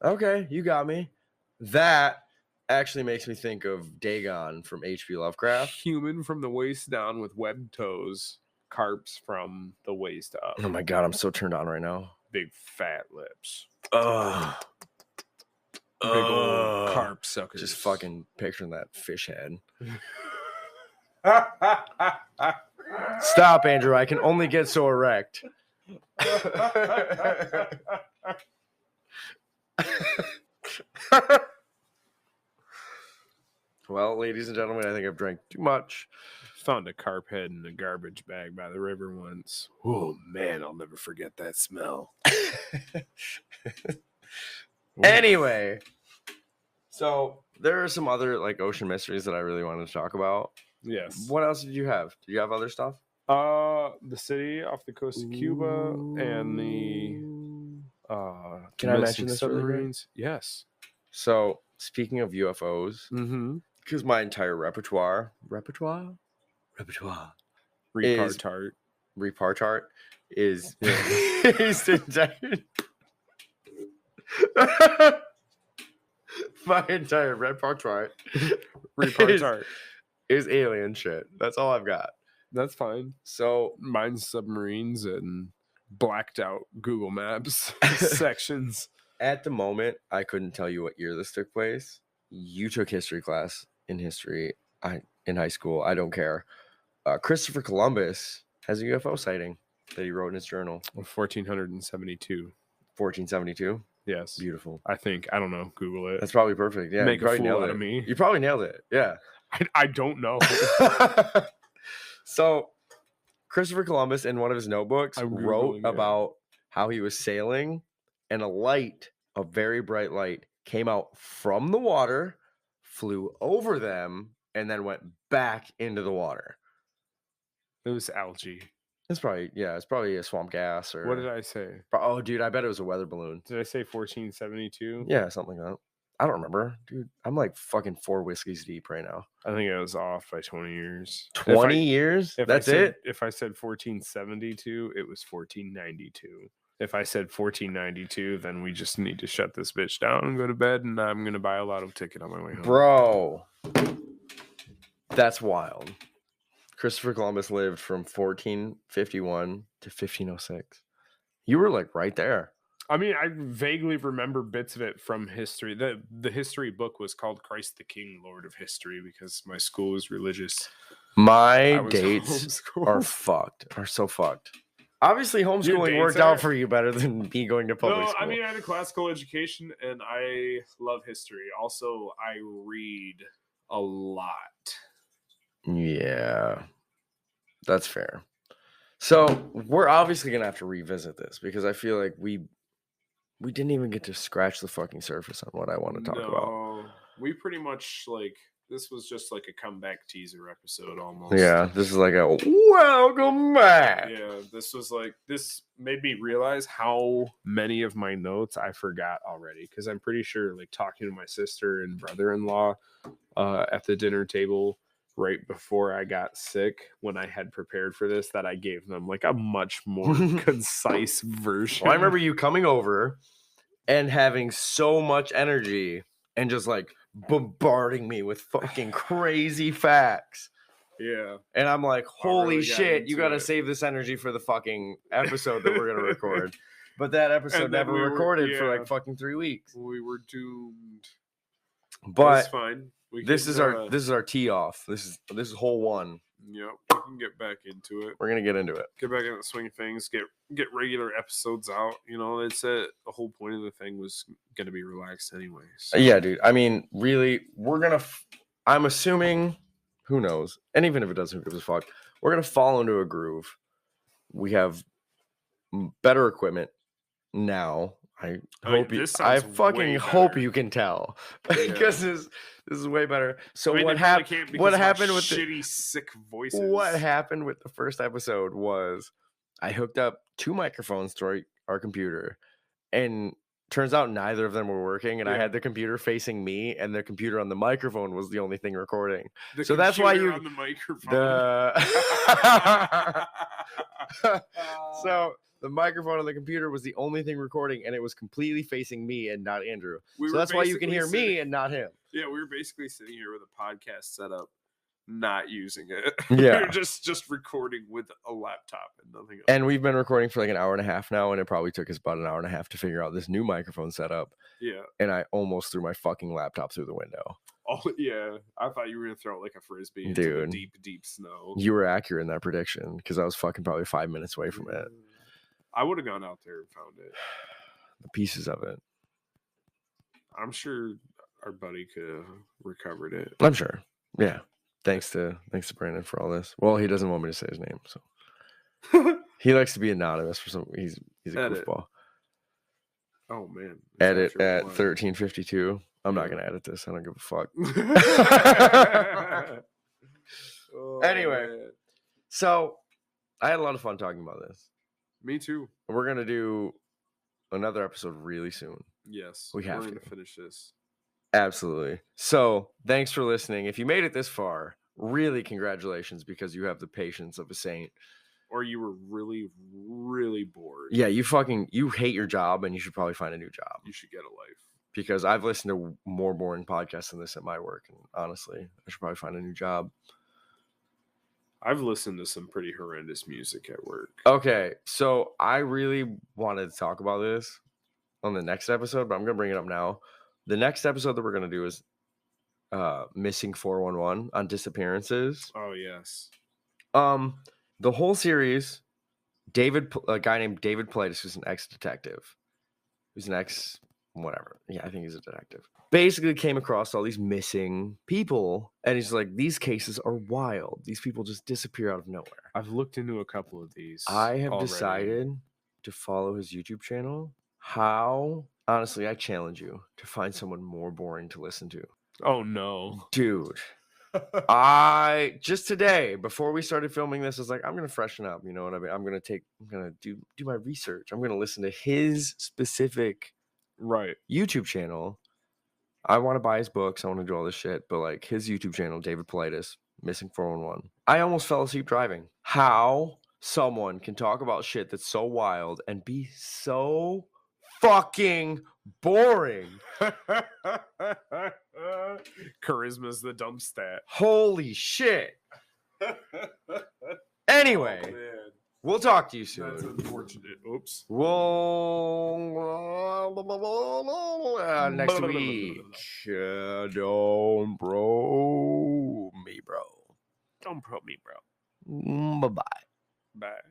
Okay, you got me. That actually makes me think of Dagon from H.P. Lovecraft. Human from the waist down with webbed toes. Carps from the waist up. Oh my god, I'm so turned on right now. Big fat lips. Big old carp suckers. Just fucking picturing that fish head. Stop, Andrew. I can only get so erect. ladies and gentlemen. I think I've drank too much. Found a carp head in a garbage bag by the river once. Oh man, I'll never forget that smell. Anyway, so there are some other like ocean mysteries that I really wanted to talk about. Yes. What else did you have? Do you have other stuff? The city off the coast of Cuba and the Can I mention this really quick? submarines? Yes. So speaking of UFOs, Mm-hmm. because my entire repertoire repertoire is is entire- my entire repertoire is alien shit. That's all I've got. That's fine. So Mine's submarines and blacked out Google Maps sections. at the moment, I couldn't tell you what year this took place. You took history class in history in high school. I don't care. Christopher Columbus has a UFO sighting that he wrote in his journal. 1472. 1472. Yes. Beautiful. I think. I don't know. Google it. That's probably perfect. Yeah. Make you a probably fool nailed out it. of me. You probably nailed it. Yeah. I don't know. So Christopher Columbus in one of his notebooks I'm wrote Googling it. about how he was sailing and a very bright light came out from the water, flew over them, and then went back into the water. It was algae. It's probably a swamp gas or What did I say? Oh dude, I bet it was a weather balloon. Did I say 1472? Yeah, something like that. I don't remember. Dude, I'm like fucking 4 whiskeys deep right now. I think I was off by 20 years. 20 years? That's it? If I said 1472, it was 1492. If I said 1492, then we just need to shut this bitch down and go to bed, and I'm going to buy a lotto ticket on my way home. Bro, that's wild. Christopher Columbus lived from 1451 to 1506. You were like right there. I mean, I vaguely remember bits of it from history. The history book was called Christ the King, Lord of History, because my school was religious. My dates are so fucked. Obviously, homeschooling worked out for you better than me going to public school. I mean, I had a classical education, and I love history. Also, I read a lot. Yeah, that's fair. So we're obviously gonna have to revisit this because I feel like we didn't even get to scratch the fucking surface on what I want to talk about. We pretty much this was just like a comeback teaser episode almost. Yeah, this is like a welcome back. Yeah, this made me realize how many of my notes I forgot already, because I'm pretty sure talking to my sister and brother-in-law at the dinner table right before I got sick, when I had prepared for this, that I gave them a much more concise version. Well, I remember you coming over and having so much energy and just bombarding me with fucking crazy facts. Yeah. And I'm like, holy shit, you got to save this energy for the fucking episode that we're going to record. But that episode never recorded for fucking 3 weeks. We were doomed. But that's fine. This is our tee off. This is hole one. Yep, we can get back into it. We're gonna get into it. Get back into the swing of things. Get regular episodes out. It's the whole point of the thing was gonna be relaxed anyway. So. Yeah, dude. I mean, really, we're gonna. I'm assuming. Who knows? And even if it doesn't, who gives a fuck? We're gonna fall into a groove. We have better equipment now. I fucking hope you can tell, because this is way better. So what happened? What happened with shitty, sick voices? What happened with the first episode was I hooked up 2 microphones to our computer, and turns out neither of them were working. And I had the computer facing me, and the computer on the microphone was the only thing recording. So that's why you on the microphone. So the microphone on the computer was the only thing recording, and it was completely facing me and not Andrew. So that's why you can hear me and not him. Yeah, we were basically sitting here with a podcast setup, not using it. Yeah. We were just recording with a laptop and nothing else. And we've been recording for an hour and a half now, and it probably took us about an hour and a half to figure out this new microphone setup. Yeah. And I almost threw my fucking laptop through the window. Oh, yeah. I thought you were going to throw it like a frisbee into the deep, deep snow. You were accurate in that prediction, because I was fucking probably 5 minutes away from it. I would have gone out there and found it. The pieces of it. I'm sure our buddy could have recovered it. I'm sure. Yeah. Thanks to Brandon for all this. Well, he doesn't want me to say his name, so he likes to be anonymous for some. He's a Edit. goofball. Oh man. Edit at 13:52. I'm not gonna edit this. I don't give a fuck. Anyway, man. so I had a lot of fun talking about this. Me too. We're gonna do another episode really soon. Yes. We have We're to gonna finish this. Absolutely. So thanks for listening. If you made it this far, really congratulations, because you have the patience of a saint. Or you were really, really bored. Yeah, you hate your job and you should probably find a new job. You should get a life. Because I've listened to more boring podcasts than this at my work. And honestly, I should probably find a new job. I've listened to some pretty horrendous music at work. Okay, so I really wanted to talk about this on the next episode, but I'm going to bring it up now. The next episode that we're going to do is Missing 411 on disappearances. Oh, yes. The whole series, a guy named David Pilatus, who's an ex-detective, who's an ex-whatever. Yeah, I think he's a detective. Basically came across all these missing people, and he's like, these cases are wild. These people just disappear out of nowhere. I've looked into a couple of these. I have already. decided to follow his YouTube channel. How? Honestly, I challenge you to find someone more boring to listen to. Oh, no. Dude. I just today, before we started filming this, I was like, I'm gonna freshen up. You know what I mean? I'm gonna do my research. I'm gonna listen to his specific YouTube channel. I want to buy his books. I want to do all this shit, but like his YouTube channel, David Pilatus, Missing 411. I almost fell asleep driving. How someone can talk about shit that's so wild and be so fucking boring. Charisma's the dumb stat. Holy shit. Anyway, we'll talk to you soon. That's unfortunate. Oops. Next week. Don't bro me, bro. Don't bro me, bro. Bye-bye. Bye.